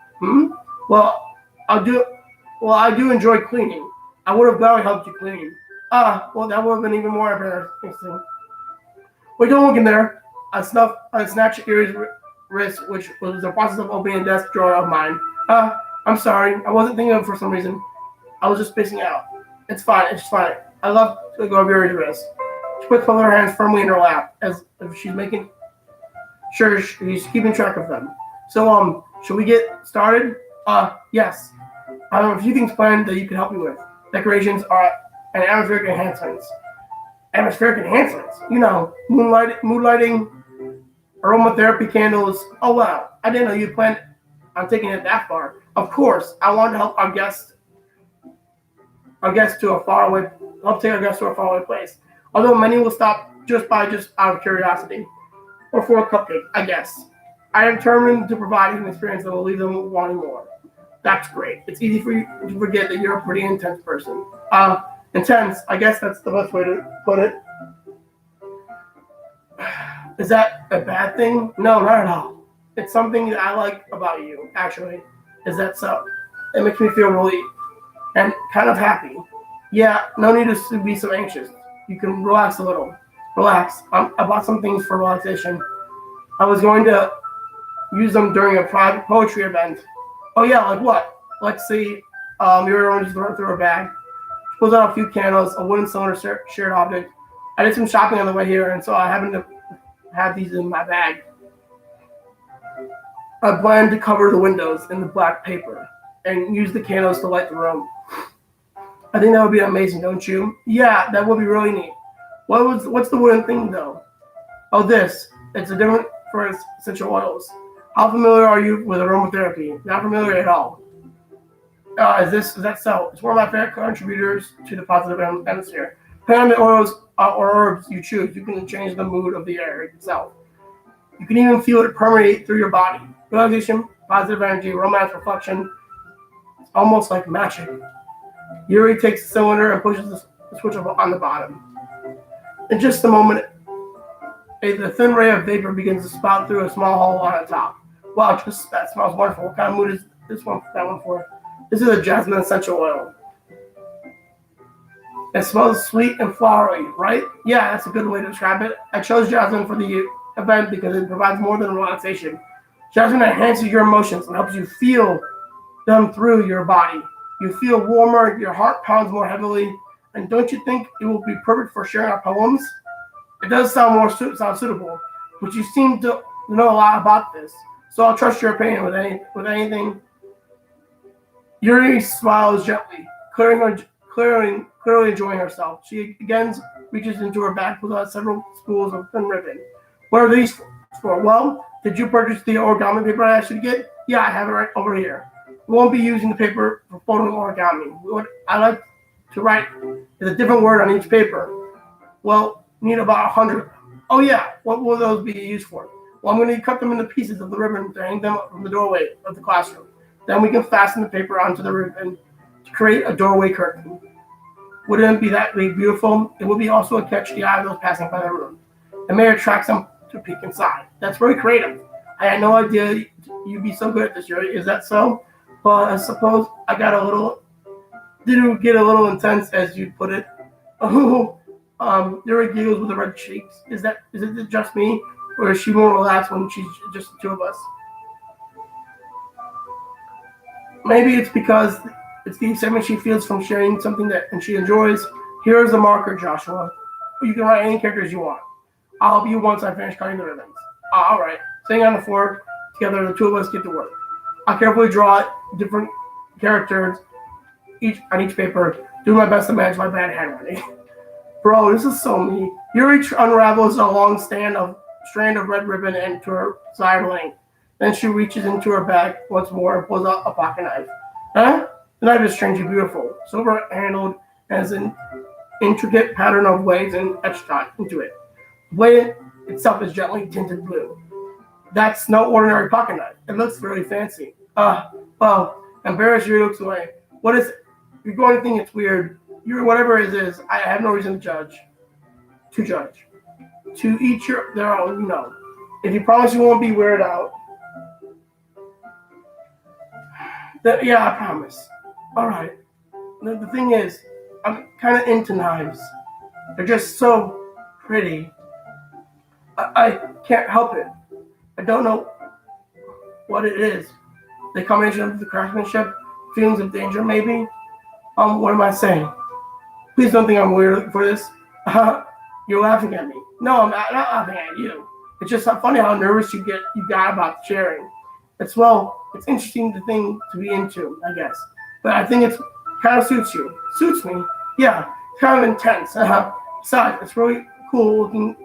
Well, I do enjoy cleaning. I would have gladly helped you clean. Well, that would have been even more embarrassing. Wait, don't look in there. I snatched Yuri's wrist, which was the process of opening a desk drawer of mine. I'm sorry. I wasn't thinking of it for some reason. I was just spacing out. It's fine. I love to go over Yuri's wrist. She puts both her hands firmly in her lap, as if she's making sure she's keeping track of them. So, should we get started? Yes. I have a few things planned that you can help me with. Decorations and atmospheric enhancements. Atmospheric enhancements? You know, moonlighting, aromatherapy candles. Oh, wow. I didn't know you planned on taking it that far. Of course, I want to help our guests to a faraway place. Although many will stop just out of curiosity. Or for a cupcake, I guess. I am determined to provide an experience that will leave them wanting more. That's great. It's easy for you to forget that you're a pretty intense person. Intense, I guess that's the best way to put it. Is that a bad thing? No, not at all. It's something that I like about you, actually. Is that so? It makes me feel relieved and kind of happy. Yeah, no need to be so anxious. You can relax a little. Relax. I bought some things for relaxation. I was going to use them during a private poetry event. Oh yeah, like what? Let's see. Your own just throw through her bag. She pulls out a few candles, a wooden cylinder shared object. I did some shopping on the way here, and so I happen to have these in my bag. I plan to cover the windows in the black paper and use the candles to light the room. I think that would be amazing, don't you? Yeah, that would be really neat. What's the wooden thing though? Oh, this. It's a different for essential oils. How familiar are you with aromatherapy? Not familiar at all. Is that so? It's one of my favorite contributors to the positive atmosphere. Depending on the oils or herbs you choose, you can change the mood of the air itself. You can even feel it permeate through your body. Relaxation, positive energy, romance, reflection. It's almost like magic. Yuri takes the cylinder and pushes the switch on the bottom. In just a moment, the thin ray of vapor begins to spout through a small hole on the top. Wow, that smells wonderful. What kind of mood is that one for? This is a jasmine essential oil. It smells sweet and flowery, right? Yeah, that's a good way to describe it. I chose jasmine for the event because it provides more than relaxation. Jasmine enhances your emotions and helps you feel them through your body. You feel warmer, your heart pounds more heavily, and don't you think it will be perfect for sharing our poems? It does sound suitable, but you seem to know a lot about this, so I'll trust your opinion with anything. Yuri smiles gently, clearly enjoying herself. She again reaches into her bag, pulls out several spools of thin ribbon. What are these for? Well, did you purchase the origami paper I asked you to get? Yeah, I have it right over here. We won't be using the paper for photo origami. What I like to write is a different word on each paper. Well, need about 100. Oh yeah, what will those be used for? Well, I'm going to cut them into pieces of the ribbon to hang them up from the doorway of the classroom. Then we can fasten the paper onto the ribbon to create a doorway curtain. Wouldn't it be that beautiful? It would be also a catch the eye of those passing by the room. It may attract some to peek inside. That's very creative. I had no idea you'd be so good at this, Yuri. Is that so? But I suppose I got did get a little intense as you put it. Oh, Yuri giggles with the red cheeks. Is it just me? Or is she more relaxed when she's just the two of us? Maybe it's because it's the excitement she feels from sharing something and she enjoys. Here's the marker, Joshua. You can write any characters you want. I'll help you once I finish cutting the ribbons. All right. Sitting on the floor together, the two of us get to work. I carefully draw different characters on each paper, do my best to manage my bad handwriting. Bro, this is so me. Yuri unravels a long strand of red ribbon into her side length. Then she reaches into her bag once more and pulls out a pocket knife. Huh? The knife is strangely beautiful, silver handled, and has an intricate pattern of waves and etched into it. The blade itself is gently tinted blue. That's no ordinary pocket knife. It looks really fancy. Well, embarrassed, Yuri looks away. What is it? You're going to think it's weird. Yuri, whatever it is, I have no reason to judge. To each their own, If you promise you won't be weirded out, then yeah, I promise. All right. The thing is, I'm kind of into knives. They're just so pretty. I can't help it. I don't know what it is. The combination of the craftsmanship, feelings of danger, maybe. What am I saying? Please don't think I'm weird for this. You're laughing at me. No, I'm not laughing at you. It's just funny how nervous you got about sharing. It's interesting thing to be into, I guess. But I think it's kind of suits you. Suits me. Yeah, it's kind of intense. Besides, it's really cool looking.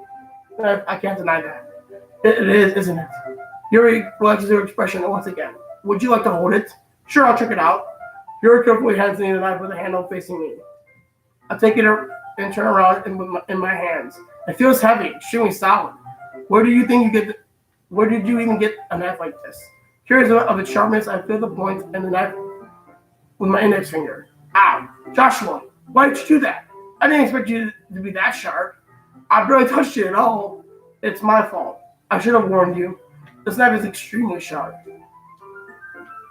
I can't deny that. It is, isn't it? Yuri relaxes her expression once again. Would you like to hold it? Sure, I'll check it out. Yuri carefully hands me the knife with the handle facing me. I take it and turn around in my hands. It feels heavy, extremely solid. Where did you even get a knife like this? Curious of its sharpness, I feel the point and the knife with my index finger. Ow! Joshua, why did you do that? I didn't expect you to be that sharp. I barely touched you at all. It's my fault. I should have warned you. This knife is extremely sharp.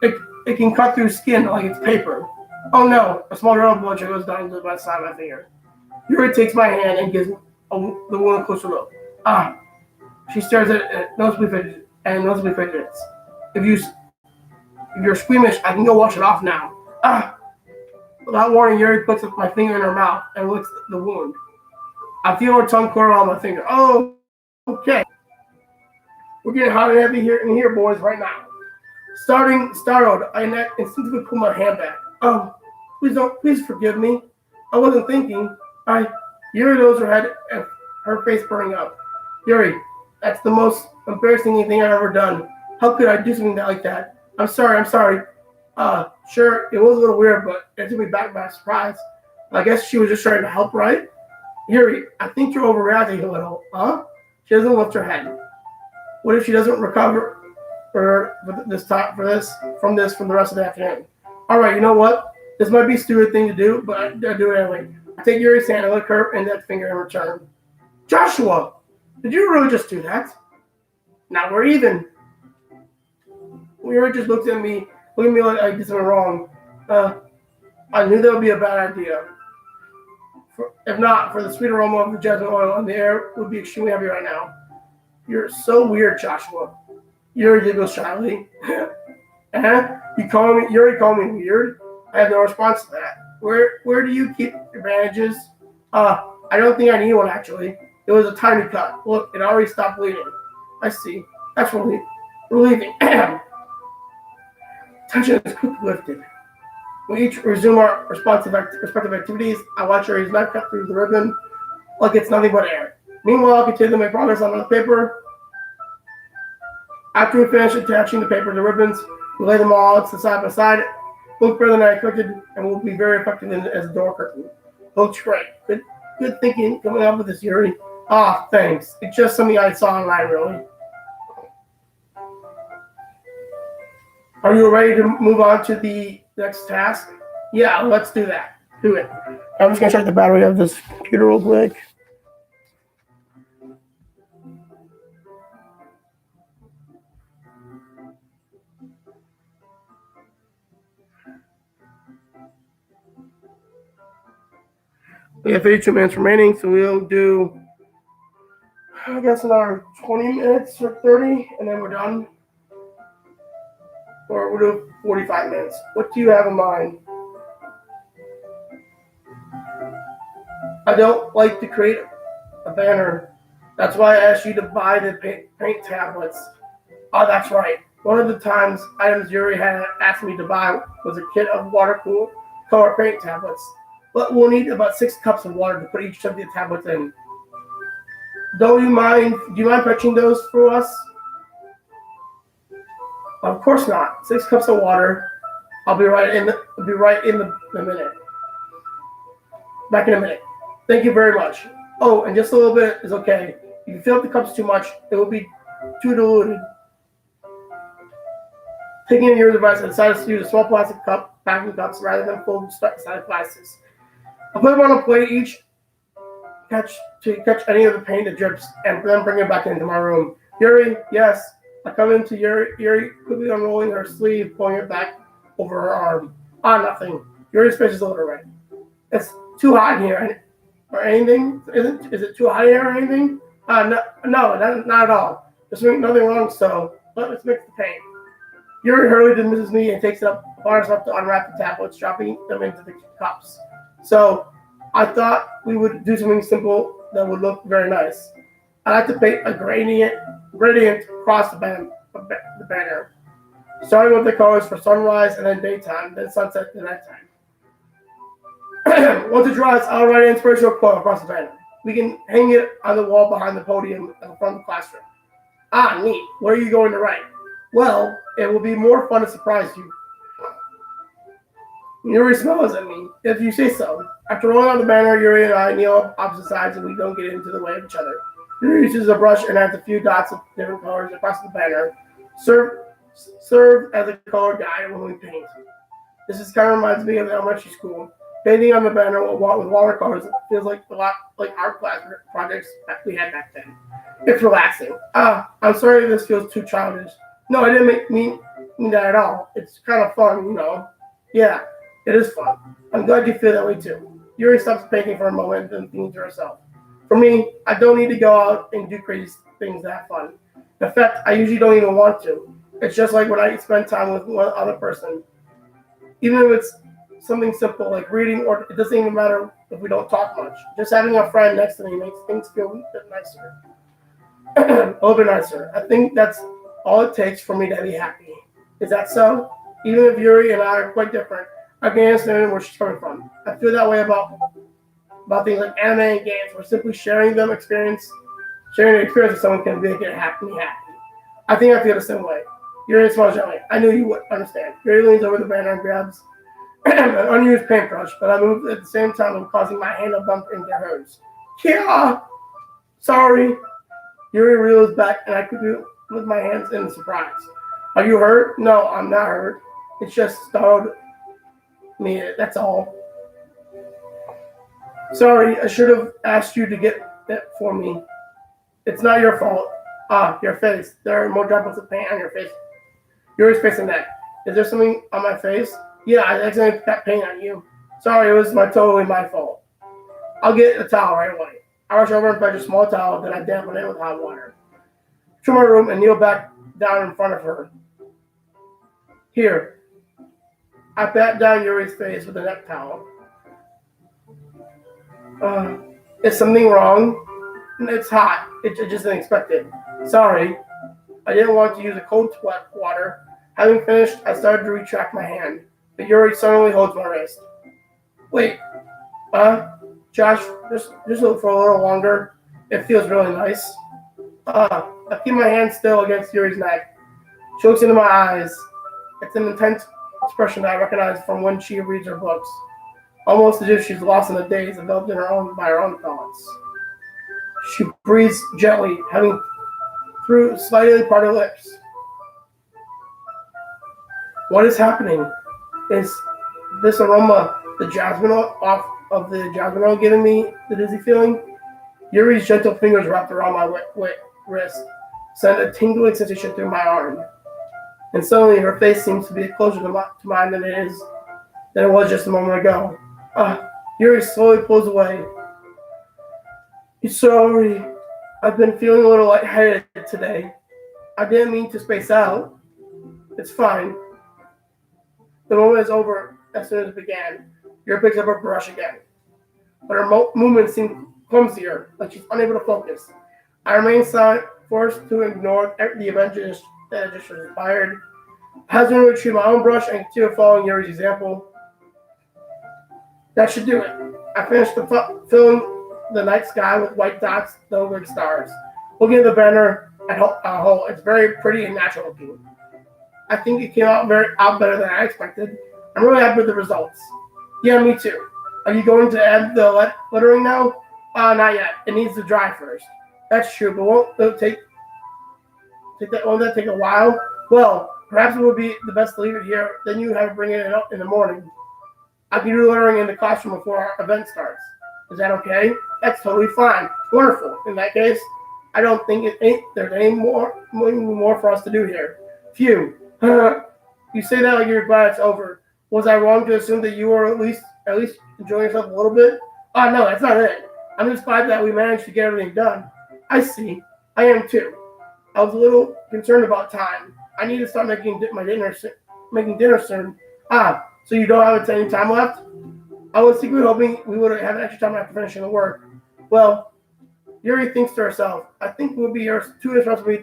It can cut through skin like it's paper. Oh no, a small drop of blood goes down to the side of my finger. Yuri takes my hand and gives the wound a closer look. Ah, she stares at it, noticeably fidgets. If you're squeamish, I can go wash it off now. Ah! Without warning, Yuri puts my finger in her mouth and licks the wound. I feel her tongue curl on my finger. Oh, okay. We're getting hot and heavy here in here, boys, right now. Startled, I instinctively pull my hand back. Oh, please forgive me. I wasn't thinking. Yuri knows her head and her face burning up. Yuri, that's the most embarrassing thing I've ever done. How could I do something like that? I'm sorry. Sure, it was a little weird, but it took me back by surprise. I guess she was just trying to help, right? Yuri, I think you're overreacting a little, huh? She doesn't lift her head. What if she doesn't recover from the rest of the afternoon? All right, you know what? This might be a stupid thing to do, but I do it anyway. I take Yuri's hand and lick her index finger in return. Joshua, did you really just do that? Now we're even. Yuri just looked at me like I did something wrong. I knew that would be a bad idea. If not, for the sweet aroma of the jasmine oil in the air would be extremely heavy right now. You're so weird, Joshua. Yuri giggles shyly. Yuri called me weird? I have no response to that. Where do you keep your bandages? I don't think I need one, actually. It was a tiny cut. Look, it already stopped bleeding. I see. That's relieving. Tension is quickly lifted. We each resume our respective activities. I watch Yuri's knife cut through the ribbon like it's nothing but air. Meanwhile, I continue to make progress on the paper. After we finish attaching the paper to the ribbons, we lay them all side by side. Look better than I expected, and will be very effective as a door curtain. Looks great. Good thinking coming up with this, Yuri. Thanks. It's just something I saw online, really. Are you ready to move on to the next task? Yeah, let's do that. Do it. I'm just going to check the battery of this computer real quick. We have 32 minutes remaining, so we'll do, I guess, another 20 minutes or 30, and then we're done. Or we'll do 45 minutes. What do you have in mind? I don't like to create a banner. That's why I asked you to buy the paint tablets. Oh, that's right. One of the items Yuri had asked me to buy was a kit of watercolor paint tablets. But we'll need about 6 cups of water to put each of the tablets in. Do you mind fetching those for us? Of course not. 6 cups of water. I'll be right in a minute. Back in a minute. Thank you very much. Oh, and just a little bit is okay. If you fill up the cups too much, it will be too diluted. Taking your device, I decided to use a small plastic packing cups rather than full size plastics. I'll put them on a plate each to catch any of the paint that drips, and then bring it back into my room. Yuri, yes. I come into Yuri quickly unrolling her sleeve, pulling it back over her arm. Nothing. Yuri's face is a little red. It's too hot in here, or anything? Is it too hot in here or anything? No, not at all. There's nothing wrong, so let's mix the paint. Yuri hurriedly dismisses me and takes it up upon herself to unwrap the tablets, dropping them into the cups. So I thought we would do something simple that would look very nice. I like to paint a gradient across the banner, starting with the colors for sunrise and then daytime, then sunset and nighttime. Once it dries, I'll write an inspirational quote across the banner. We can hang it on the wall behind the podium in the front of the classroom. Neat. What are you going to write? Well, it will be more fun to surprise you. Yuri smiles at me. If you say so. After rolling out the banner, Yuri and I kneel up opposite sides and we don't get into the way of each other. Yuri uses a brush and adds a few dots of different colors across the banner. Serve as a color guide when we paint. This kind of reminds me of elementary school. Painting on the banner with watercolors feels like a lot like art class projects that we had back then. It's relaxing. I'm sorry if this feels too childish. No, I didn't mean that at all. It's kind of fun. Yeah, it is fun. I'm glad you feel that way too. Yuri stops painting for a moment and thinking to herself. For me, I don't need to go out and do crazy things to have fun. In fact, I usually don't even want to. It's just like when I spend time with one other person. Even if it's something simple like reading, or it doesn't even matter if we don't talk much. Just having a friend next to me makes things feel a bit nicer. A little bit nicer. I think that's all it takes for me to be happy. Is that so? Even if Yuri and I are quite different, I can understand where she's coming from. I feel that way about things like anime and games, where simply sharing the experience with someone can make it happy. I think I feel the same way. Yuri smiles gently. I knew you would understand. Yuri leans over the banner and grabs an unused paintbrush, but I move at the same time and causing my hand to bump into hers. Yeah! Sorry. Yuri reels back and I could do with my hands in surprise. Are you hurt? No, I'm not hurt. It's just startled me, that's all. Sorry, I should have asked you to get it for me. It's not your fault. Your face. There are more droplets of paint on your face. Yuri's face and neck. Is there something on my face? Yeah, I accidentally got paint on you. Sorry, it was totally my fault. I'll get a towel right away. I rush over and fetch a small towel, then I dampen it with hot water. To my room and kneel back down in front of her. Here. I pat down Yuri's face with a neck towel. Is something wrong? It's hot. It just didn't expect it. Sorry. I didn't want to use a cold sweat water. Having finished, I started to retract my hand, but Yuri suddenly holds my wrist. Wait. Josh, just look for a little longer. It feels really nice. I keep my hand still against Yuri's neck. She looks into my eyes. It's an intense expression that I recognize from when she reads her books. Almost as if she's lost in a daze, enveloped by her own thoughts. She breathes gently, having through slightly parted lips. What is happening? Is this aroma the jasmine off of the jasmine oil giving me the dizzy feeling? Yuri's gentle fingers wrapped around my wet wrist sent a tingling sensation through my arm. And suddenly her face seems to be closer to mine than it was just a moment ago. Yuri slowly pulls away. Sorry, I've been feeling a little lightheaded today. I didn't mean to space out. It's fine. The moment is over as soon as it began. Yuri picks up her brush again. But her movements seem clumsier, like she's unable to focus. I remain silent, forced to ignore the event that just transpired. Husband would retrieve my own brush and continue following Yuri's example. That should do it. I finished filling the night sky with white dots that look like stars. Looking at the banner at whole, it's very pretty and natural looking. I think it came out better than I expected. I'm really happy with the results. Yeah, me too. Are you going to add the lettering now? Not yet. It needs to dry first. That's true, but won't that take a while? Well, perhaps it would be the best to leave it here. Then you have to bring it up in the morning. I can do lettering in the classroom before our event starts. Is that okay? That's totally fine. Wonderful. In that case, I don't think there's any more for us to do here. Phew. You say that like you're glad it's over. Was I wrong to assume that you were at least enjoying yourself a little bit? No, that's not it. I'm just glad that we managed to get everything done. I see. I am too. I was a little concerned about time. I need to start making dinner soon. So you don't have any time left? I was secretly hoping we would have extra time after finishing the work. Well, Yuri thinks to herself, I think it would be too irresponsible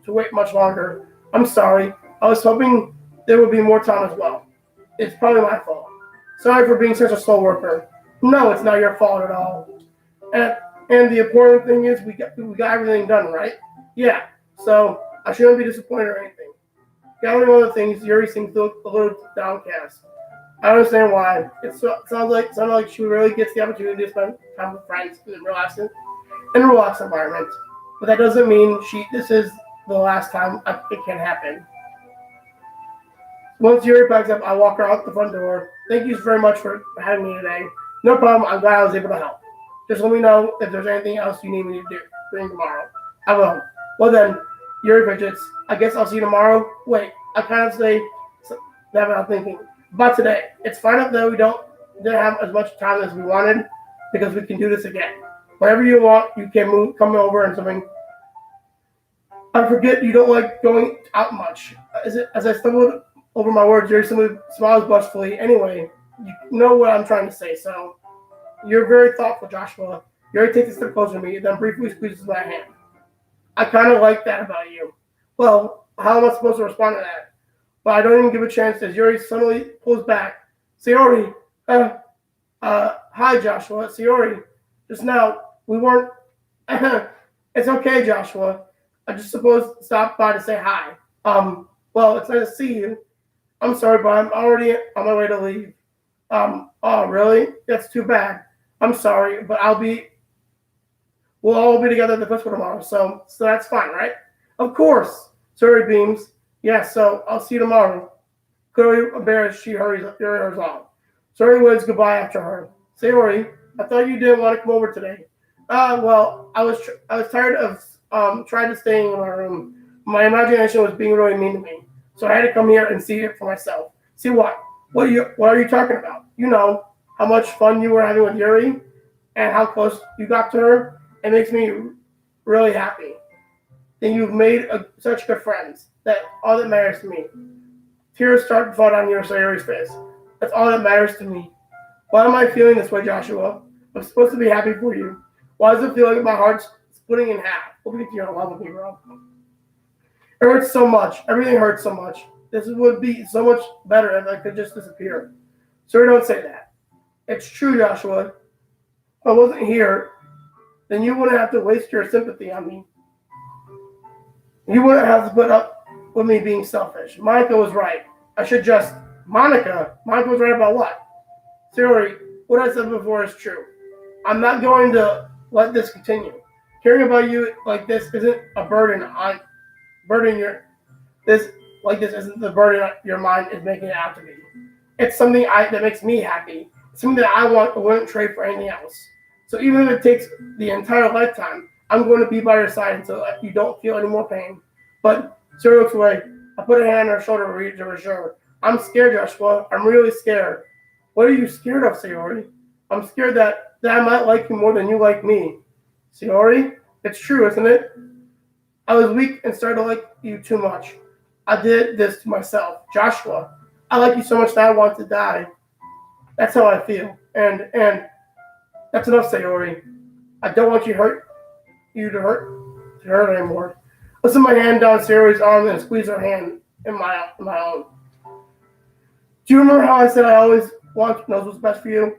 to wait much longer. I'm sorry. I was hoping there would be more time as well. It's probably my fault. Sorry for being such a slow worker. No, it's not your fault at all. And the important thing is we got everything done, right? Yeah. So I shouldn't be disappointed or anything. Gathering all the things, Yuri seems a little downcast. I don't understand why. It sounds like she really gets the opportunity to spend time with friends in a relaxed environment. But that doesn't mean this is the last time it can happen. Once Yuri packs up, I walk her out the front door. Thank you very much for having me today. No problem. I'm glad I was able to help. Just let me know if there's anything else you need me to do during tomorrow. I will. Well then, Yuri fidgets. I guess I'll see you tomorrow. Wait, I kind of say that without thinking. But today, it's fine if though we didn't have as much time as we wanted because we can do this again. Whatever you want, you can come over and something. I forget you don't like going out much. As I stumbled over my words, Yuri simply smiles blushfully. Anyway, you know what I'm trying to say, so you're very thoughtful, Joshua. Yuri takes a step closer to me, then briefly squeezes my hand. I kind of like that about you. Well, how am I supposed to respond to that? But I don't even give a chance as Yuri suddenly pulls back. Sayori, hi, Joshua. Sayori, just now, we weren't. It's okay, Joshua. I just supposed to stop by to say hi. Well, it's nice to see you. I'm sorry, but I'm already on my way to leave. Oh, really? That's too bad. I'm sorry, but we'll all be together at the festival tomorrow, so that's fine, right? Of course. Sayori beams. Yes, so I'll see you tomorrow. Clearly embarrassed, she hurries off. Sayori waves goodbye after her. Sayori, I thought you didn't want to come over today. Well, I was tired of trying to stay in my room. My imagination was being really mean to me, so I had to come here and see it for myself. See what? What are you talking about? You know how much fun you were having with Yuri, and how close you got to her. It makes me really happy. Then you've made such good friends. That's all that matters to me. Tears start to fall down Sayori's face. That's all that matters to me. Why am I feeling this way, Joshua? I'm supposed to be happy for you. Why does it feel like my heart's splitting in half? Hope you don't love me, bro. It hurts so much. Everything hurts so much. This would be so much better if I could just disappear. Sir, don't say that. It's true, Joshua. If I wasn't here, then you wouldn't have to waste your sympathy on me. You wouldn't have to put up with me being selfish. Monika was right. I should just... Monika was right about what? Sayori, what I said before is true. I'm not going to let this continue. Caring about you like this isn't a burden this isn't the burden your mind is making it out to be. It's something that makes me happy. It's something that I want, but wouldn't trade for anything else. So even if it takes the entire lifetime, I'm going to be by your side until you don't feel any more pain. But Sayori looks away. I put a hand on her shoulder to reassure. I'm scared, Joshua. I'm really scared. What are you scared of, Sayori? I'm scared that I might like you more than you like me. Sayori, it's true, isn't it? I was weak and started to like you too much. I did this to myself. Joshua, I like you so much that I want to die. That's how I feel. And that's enough, Sayori. I don't want you to hurt anymore. I slid my hand down Sayori's arm and squeeze her hand in my own. Do you remember how I said I always knows what's best for you?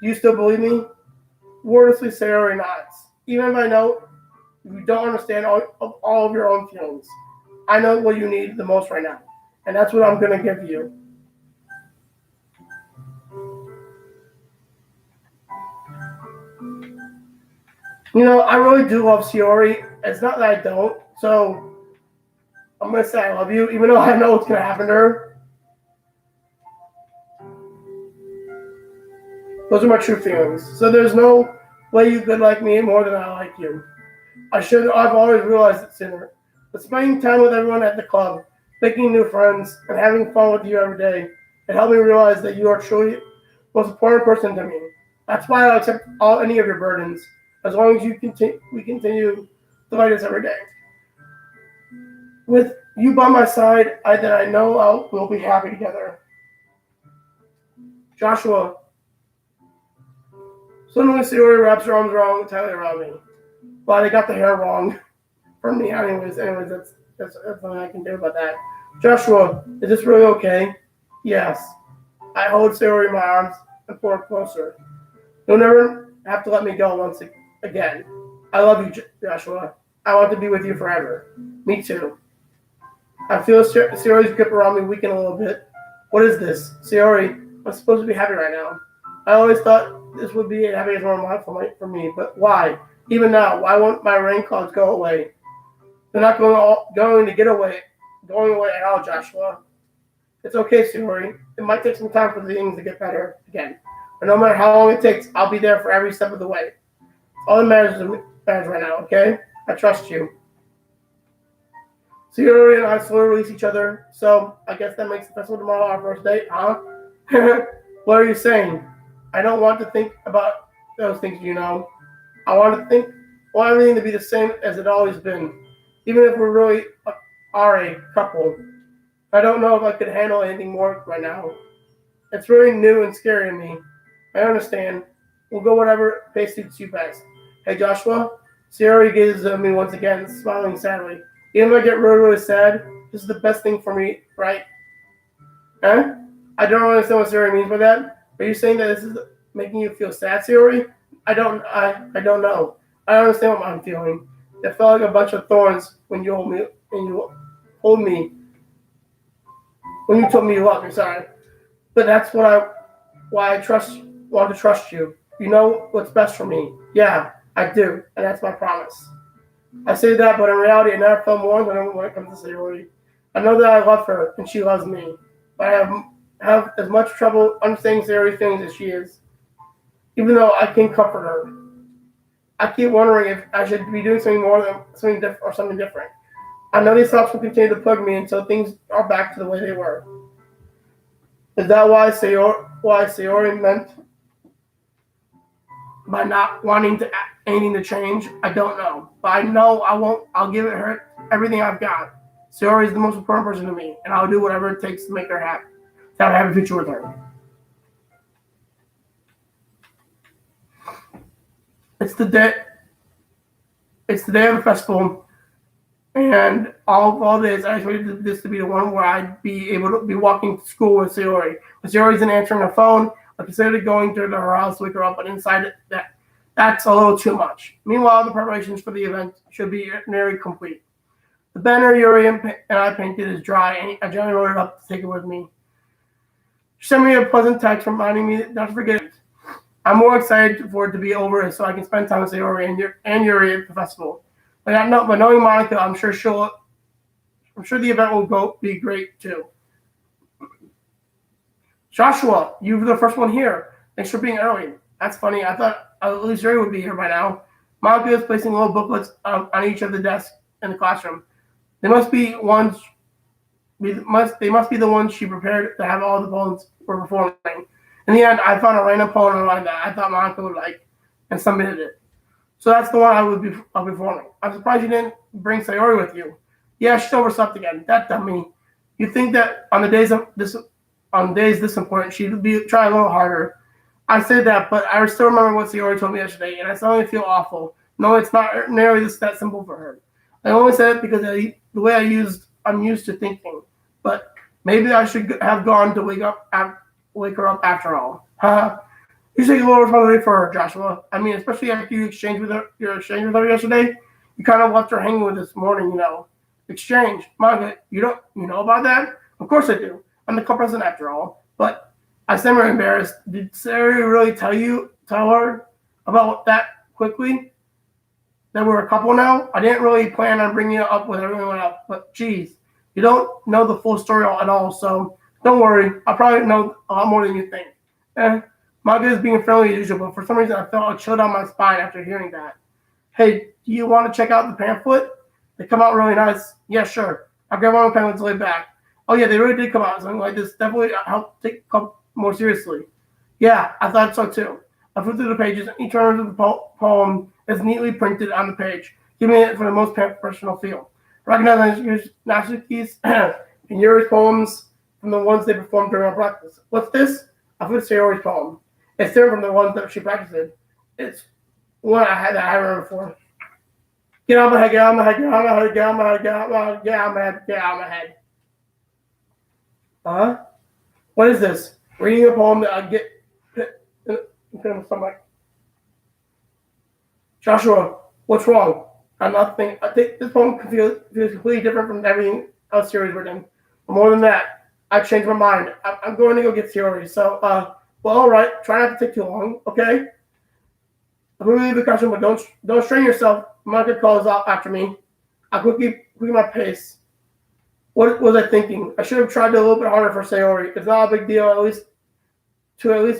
Do you still believe me? Wordlessly, Sayori nods. Even if I know you don't understand all of your own feelings, I know what you need the most right now, and that's what I'm going to give you. You know, I really do love Sayori. It's not that I don't, so I'm going to say I love you, even though I know what's going to happen to her. Those are my true feelings. So there's no way you could like me more than I like you. I've always realized it sooner. But spending time with everyone at the club, making new friends, and having fun with you every day, it helped me realize that you are truly the most important person to me. That's why I'll accept any of your burdens, as long as we continue to fight us every day. With you by my side, I know we'll be happy together. Joshua. Suddenly, Sayori wraps her arms tightly around me. Well, they got the hair wrong for me. Anyways, that's nothing I can do about that. Joshua, is this really okay? Yes. I hold Sayori in my arms and pull her closer. You'll never have to let me go once again. I love you, Joshua. I want to be with you forever. Me too. I feel Sayori's grip around me weaken a little bit. What is this? Sayori, I'm supposed to be happy right now. I always thought this would be the happiest moment for me, but why? Even now, why won't my rain clouds go away? They're not going away at all, Joshua. It's okay, Sayori. It might take some time for things to get better again. But no matter how long it takes, I'll be there for every step of the way. All that matters right now, okay? I trust you. Sayori and I slowly release each other, so I guess that makes the festival tomorrow our first date, huh? What are you saying? I don't want to think about those things, you know. I want everything to be the same as it always been, even if we really are a couple. I don't know if I could handle anything more right now. It's really new and scary to me. I understand. We'll go whatever pace suits you best. Hey Joshua, Sierra gazes at me once again, smiling sadly. Even if I get really, really sad, this is the best thing for me, right? Huh? I don't understand what Sierra means by that. Are you saying that this is making you feel sad, Sierra? I don't know. I don't understand what I'm feeling. It felt like a bunch of thorns when you hold me when you told me you loved me, sorry. But that's why I want to trust you. You know what's best for me. Yeah, I do, and that's my promise. I say that, but in reality, I never felt more than when it comes to Sayori. I know that I love her, and she loves me, but have as much trouble understanding Sayori's feelings as she is. Even though I can comfort her, I keep wondering if I should be doing something more than something different or something different. I know these thoughts will continue to plague me until things are back to the way they were. Is that why Sayori meant by not wanting anything to change? I don't know, but I know I won't. I'll give it her everything I've got. Sayori is the most important person to me, and I'll do whatever it takes to make her happy. To have a happy future with her. It's the day. It's the day of the festival, and all days I expected this to be the one where I'd be able to be walking to school with Sayori. But Sayori isn't answering her phone. I considered going to her house to wake her up, but inside that's a little too much. Meanwhile, the preparations for the event should be nearly complete. The banner Yuri and I painted is dry, and I generally wrote it up to take it with me. She sent me a pleasant text reminding me not to forget it. I'm more excited for it to be over so I can spend time with Sayori and Yuri at the festival. But knowing Monica, I'm sure the event will be great too. Joshua, you were the first one here. Thanks for being early. That's funny. I thought at least Yuri would be here by now. Monica is placing little booklets on each of the desks in the classroom. They must be the ones she prepared to have all the poems we're performing. In the end, I found a random poem online that I thought Monica would like and submitted it. So that's the one I'll be performing. I'm surprised you didn't bring Sayori with you. Yeah, she's overslept again. That dummy. You think that on days this important, she'd be trying a little harder. I say that, but I still remember what Sayori told me yesterday, and I suddenly feel awful. No, it's not nearly that simple for her. I only said it because the way I'm used to thinking. But maybe I should have gone to wake her up after all. You take a little responsibility for her, Joshua. I mean, especially after your exchange with her yesterday. You kind of left her hanging with this morning, you know. Exchange. Monica, you know about that? Of course I do. I'm the co-president after all. But I seem embarrassed. Did Sarah really tell her about that quickly? That we're a couple now? I didn't really plan on bringing it up with everyone else, but geez, you don't know the full story at all, so don't worry. I probably know a lot more than you think. Monica is being friendly as usual, but for some reason I felt a chill down my spine after hearing that. Hey, do you want to check out the pamphlet? They come out really nice. Yeah, sure. I'll grab one of the pamphlets laid back. Oh yeah, they really did come out. Something like this definitely helped take more seriously. Yeah, I thought so too. I flipped through the pages, and each one of the poem is neatly printed on the page, giving it for the most personal feel. Recognize Natsuki's and Yuri's poems from the ones they performed during our practice. What's this? I flipped Sayori's poem. It's different from the ones that she practiced. It's one that I remember before. Get out of my head, get out of my head, get out of my head, get out of my head, get out of my head, get out of my head, get out of my head. Huh? What is this? Reading a poem that I get in my stomach. Joshua, what's wrong? I'm not thinking. I think this poem feels completely different from everything else Siri's written. But more than that, I changed my mind. I'm going to go get Siri. So, well, all right. Try not to take too long, okay? I'm going to leave the classroom, but don't strain yourself. Monica calls out after me. I quickly my pace. What was I thinking? I should have tried a little bit harder for Sayori. It's not a big deal, at least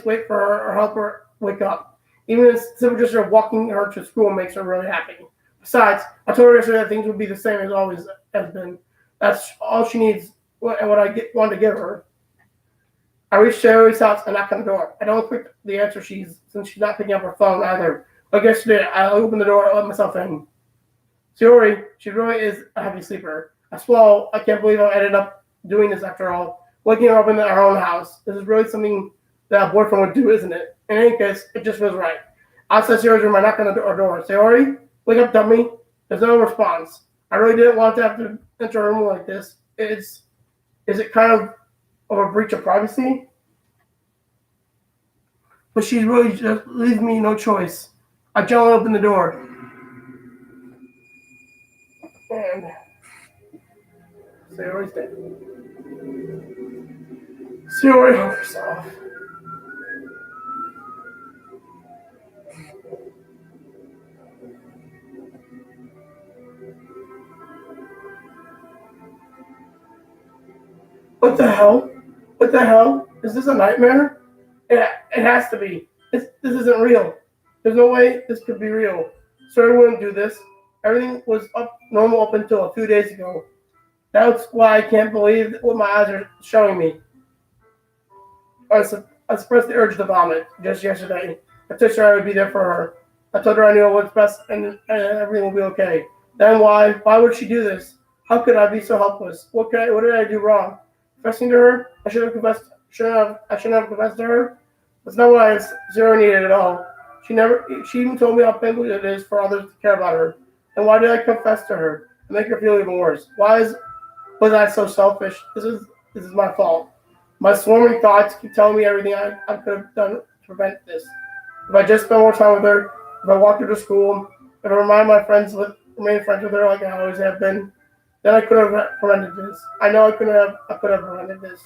wait for her or help her wake up. Even if simple gesture of walking her to school makes her really happy. Besides, I told her yesterday that things would be the same as always has been. That's all she needs, and what want to give her. I reach Sherry's house and knock on the door. I don't expect the answer since she's not picking up her phone either. Like yesterday, I open the door and let myself in. Shiori, she really is a heavy sleeper. I swallow. I can't believe I ended up doing this after all. Waking her up in our own house. This is really something that a boyfriend would do, isn't it? In any case, it just feels right. Outside Shiori's room, I knock on the door. Shiori, wake up, dummy. There's no response. I really didn't want to have to enter a room like this. Is it kind of a breach of privacy? But she really just leaves me no choice. I gently open the door. And Sayori's dead. Sayori hung herself. What the hell? What the hell? Is this a nightmare? It has to be. This isn't real. There's no way this could be real. Sorry, wouldn't do this. Everything was normal up until a few days ago. That's why I can't believe what my eyes are showing me. I suppressed the urge to vomit just yesterday. I told her I would be there for her. I told her I knew what's best and everything will be okay. Then why? Why would she do this? How could I be so helpless? What did I do wrong? Confessing to her? I should have confessed. I shouldn't have confessed to her. That's not what I zero needed at all. She even told me how painful it is for others to care about her. And why did I confess to her and make her feel even worse? Was I so selfish? This is my fault. My swarming thoughts keep telling me everything I could have done to prevent this. If I just spent more time with her, if I walked her to school, if I remain friends with her like I always have been, then I could have prevented this. I know I could have prevented this.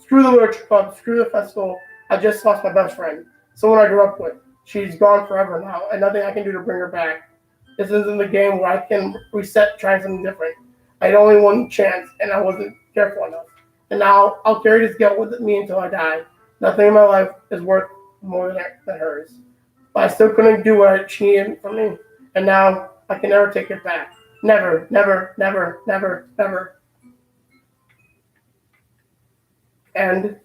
Screw the literature club, screw the festival. I just lost my best friend, someone I grew up with. She's gone forever now, and nothing I can do to bring her back. This isn't the game where I can reset, try something different. I had only one chance, and I wasn't careful enough. And now I'll carry this guilt with me until I die. Nothing in my life is worth more than hers. But I still couldn't do what she needed from me. And now I can never take it back. Never, never, never, never, never. And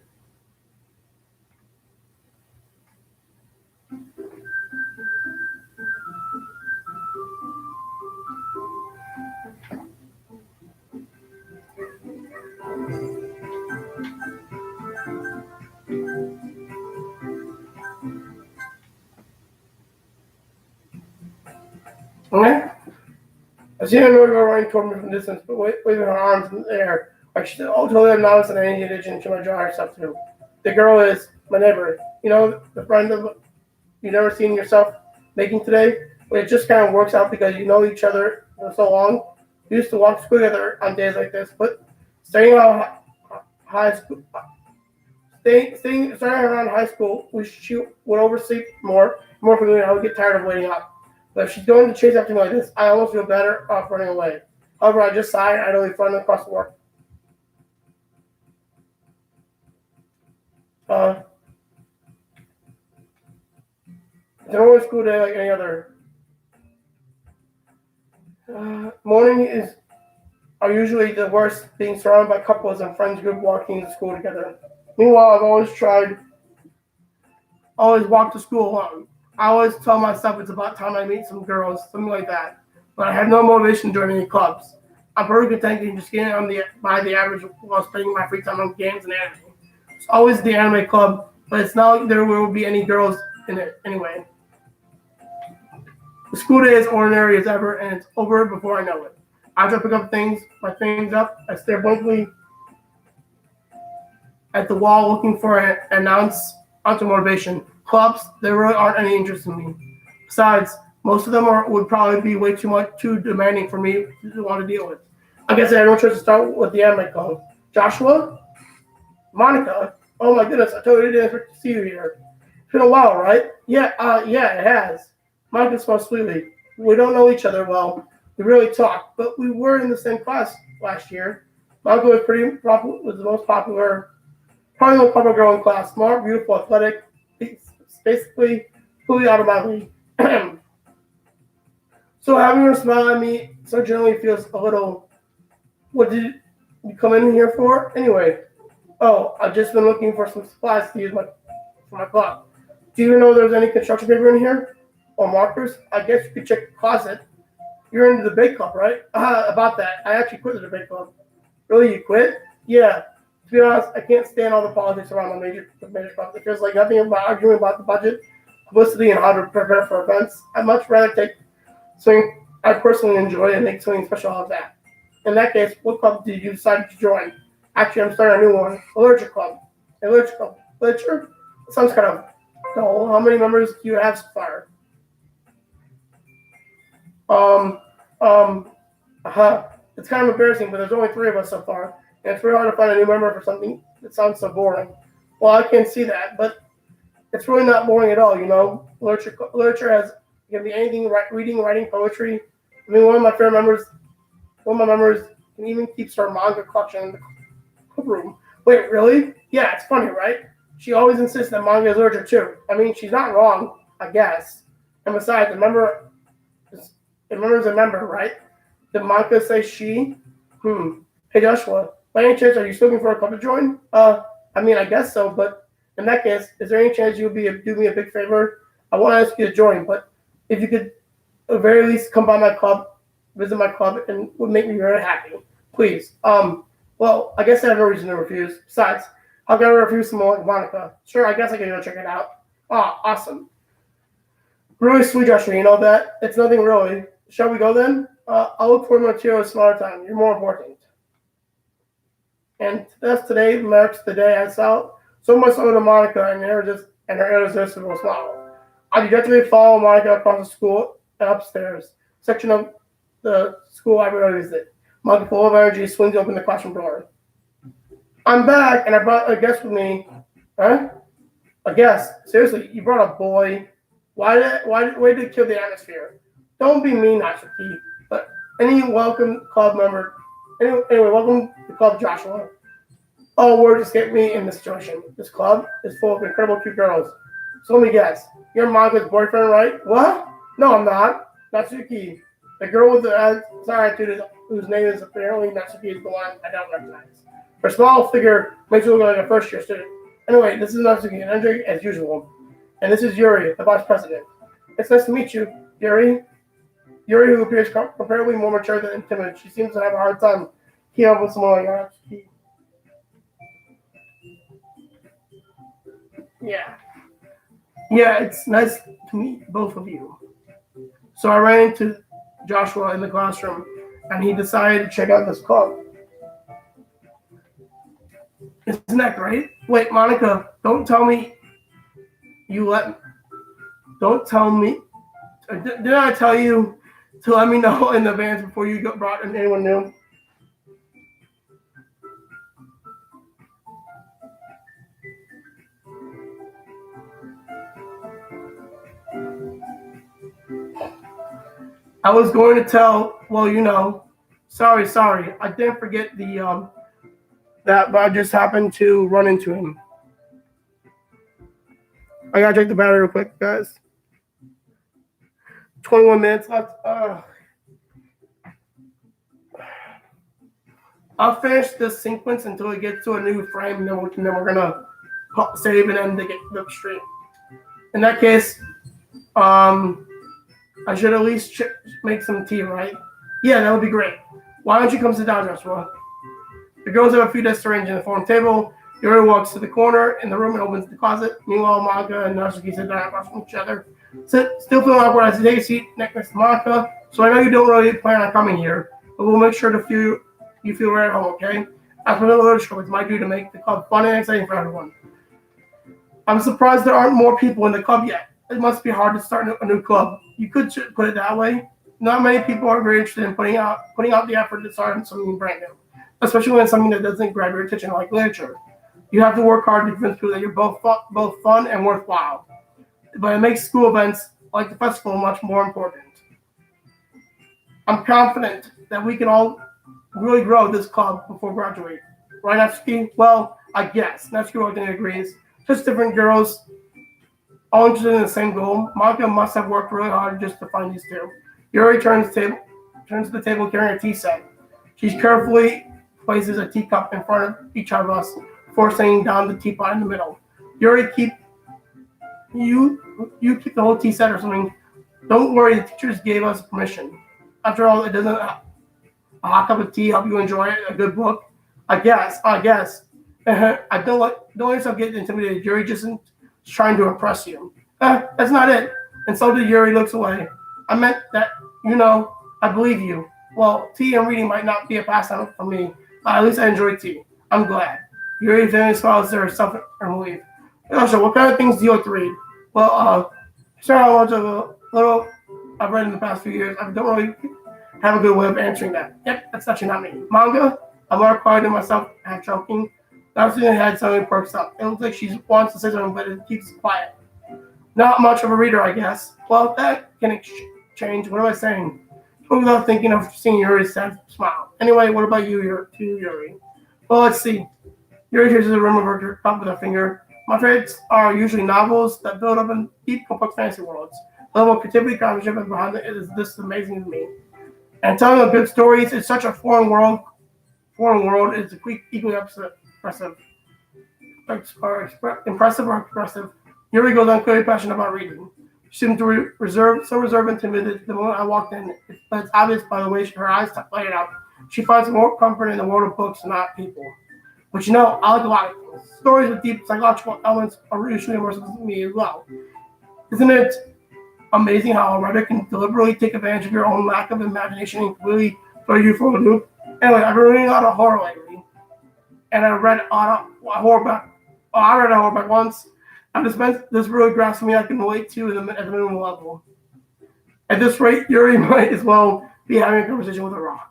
okay? I see another girl running toward me from a distance, but waving her arms in the air. Like she's totally obnoxious and any addition to my draw herself to. The girl is my neighbor. You know, the friend of you never seen yourself making today? But it just kind of works out because you know each other for so long. We used to walk to school together on days like this, but starting out high school, starting around high school, she would oversleep more frequently. I would get tired of waiting up. But if she's going to chase after me like this, I almost feel better off running away. However, I just sigh and I leave running across the work. It's a normal school day like any other. Morning are usually the worst, being surrounded by couples and friends group walking to school together. Meanwhile, I've always walked to school alone. I always tell myself it's about time I meet some girls, something like that. But I had no motivation to join any clubs. I'm perfectly content just getting by the average while spending my free time on games and anime. It's always the anime club, but it's not like there will be any girls in it anyway. The school day is ordinary as ever, and it's over before I know it. After I pick my things up, I stare blankly at the wall looking for an ounce of motivation. Clubs, there really aren't any interest in me. Besides, most of them would probably be way too demanding for me to want to deal with. I guess I had no choice to start with the anime club. Joshua? Monica? Oh my goodness, I totally didn't expect to see you here. It's been a while, right? Yeah, it has. Monica smiles sweetly. We don't know each other well. We really talk, but we were in the same class last year. Monica was the most popular, probably the most popular girl in class. Smart, beautiful, athletic, basically completely out of my league. So having her smile at me so gently feels a little What did you come in here for? Anyway, oh, I've just been looking for some supplies to use for my club. Do you know there's any construction paper in here? Or markers? I guess you could check the closet. You're in the debate club, right? About that. I actually quit the debate club. Really, you quit? Yeah. To be honest, I can't stand all the politics around the major clubs. It feels like nothing about arguing about the budget, publicity, and how to prepare for events. I'd much rather take swing I personally enjoy and make something special out of that. In that case, what club did you decide to join? Actually, I'm starting a new one. Allergic Club. Allergic Club. Literature? Sounds kind of dull. How many members do you have so far? Um, um, It's kind of embarrassing, but there's only three of us so far, and it's really hard to find a new member for something that sounds so boring. Well, I can see that, but it's really not boring at all, you know. Literature has it can be anything, reading, writing, poetry. I mean, one of my members can even keeps her manga collection in the room. Wait, really? Yeah, it's funny, right? She always insists that manga is literature too. I mean, she's not wrong, I guess. And besides, the member's a member, right? Did Monica say she? Hey Joshua, by any chance are you still looking for a club to join? I mean I guess so, but in that case, is there any chance you would do me a big favor? I want to ask you to join, but if you could at the very least come by my club, visit my club, and would make me very happy. Please. Well, I guess I have no reason to refuse. Besides, how can I refuse someone like Monica? Sure, I guess I can go check it out. Ah, awesome. Really sweet, Joshua, you know that? It's nothing really. Shall we go then? I'll look for the materials some other time. You're more important. And thus today marks the day I saw so much over to Monica and her irresistible smile. I definitely follow Monica across the school and upstairs section of the school library visit. Monica, full of energy, swings open the classroom door. I'm back, and I brought a guest with me. Huh? A guest? Seriously, you brought a boy? Why did it kill the atmosphere? Don't be mean, Natsuki. But welcome club member. Anyway, welcome to Club Joshua. All words escape me in this situation. This club is full of incredible cute girls. So let me guess. You're Monica's boyfriend, right? What? No, I'm not. Natsuki. The girl with the attitude whose name is apparently Natsuki is the one I don't recognize. Her small figure makes her look like a first-year student. Anyway, this is Natsuki and Andre as usual. And this is Yuri, the vice president. It's nice to meet you, Yuri. Yuri, who appears comparatively more mature than timid. She seems to have a hard time keeping up with someone like Natsuki. Yeah. Yeah, it's nice to meet both of you. So I ran into Joshua in the classroom, and he decided to check out this club. Isn't that great? Wait, Monica, don't tell me you let. Don't tell me. Did I tell you to let me know in advance before you got brought in anyone new? I was going to tell. Well, you know. Sorry. I didn't forget that, but I just happened to run into him. I gotta check the battery real quick, guys. 21 minutes left. I'll finish this sequence until we get to a new frame, and then we're gonna save and end the stream. In that case, I should at least make some tea, right? Yeah, that would be great. Why don't you come sit down, Joshua? The girls have a few desks arranged in the form table. Yuri walks to the corner in the room and opens the closet. Meanwhile, Monica and Natsuki sit down across from each other. Still feeling awkward, I take a seat next to Monica. So I know you don't really plan on coming here, but we'll make sure you feel right at home, okay? As for the literature, it's my duty to make the club fun and exciting for everyone. I'm surprised there aren't more people in the club yet. It must be hard to start a new club. You could put it that way. Not many people are very interested in putting out the effort to start something brand new, especially when it's something that doesn't grab your attention like literature. You have to work hard to convince people that you're both fun and worthwhile. But it makes school events like the festival much more important. I'm confident that we can all really grow this club before graduating. Right, Natsuki? Well, I guess. Natsuki Ogden agrees. Just different girls, all interested in the same goal. Monica must have worked really hard just to find these two. Yuri turns to the table carrying a tea set. She carefully places a teacup in front of each of us before setting down the teapot in the middle. Yuri, you keep the whole tea set or something. Don't worry, the teachers gave us permission. After all, it doesn't a hot cup of tea help you enjoy a good book. I guess. I don't let yourself get intimidated. Yuri just isn't trying to impress you. That's not it. Insulted Yuri looks away. I meant that, I believe you. Well, tea and reading might not be a pastime for me, but at least I enjoy tea. I'm glad. Yuri then smiles to herself and relief. Yasha, what kind of things do you like to read? Well, sure, I want to little I've read in the past few years. I don't really have a good way of answering that. Yep, that's actually not me. Manga? I'm more quiet than myself, half joking. Now seeing the head suddenly perks up. It looks like she wants to say something, but it keeps quiet. Not much of a reader, I guess. Well, that can change. What am I saying? Without thinking of seeing Yuri's sad smile. Anyway, what about you, Yuri? Well, let's see. Yuri hears the rim of her cup with her finger. My favorites are usually novels that build up in deep, complex fantasy worlds. The level of creativity, craftsmanship, and behind it is this amazing to me. And telling of good stories is such a foreign world. Foreign world is equally impressive or expressive. Yuri goes on clearly passionate about reading. She seemed to so reserved and timid the moment I walked in, but it's obvious by the way her eyes lighted up. She finds more comfort in the world of books, not people. But I like a lot of things. Stories with deep psychological elements are usually immersive to me as well. Isn't it amazing how a writer can deliberately take advantage of your own lack of imagination and completely throw you for a loop? Anyway, I've been reading a lot of horror lately, and I read a horror book. I read a horror book once. This really grasps me. I can relate to at the minimum level. At this rate, Yuri might as well be having a conversation with a rock.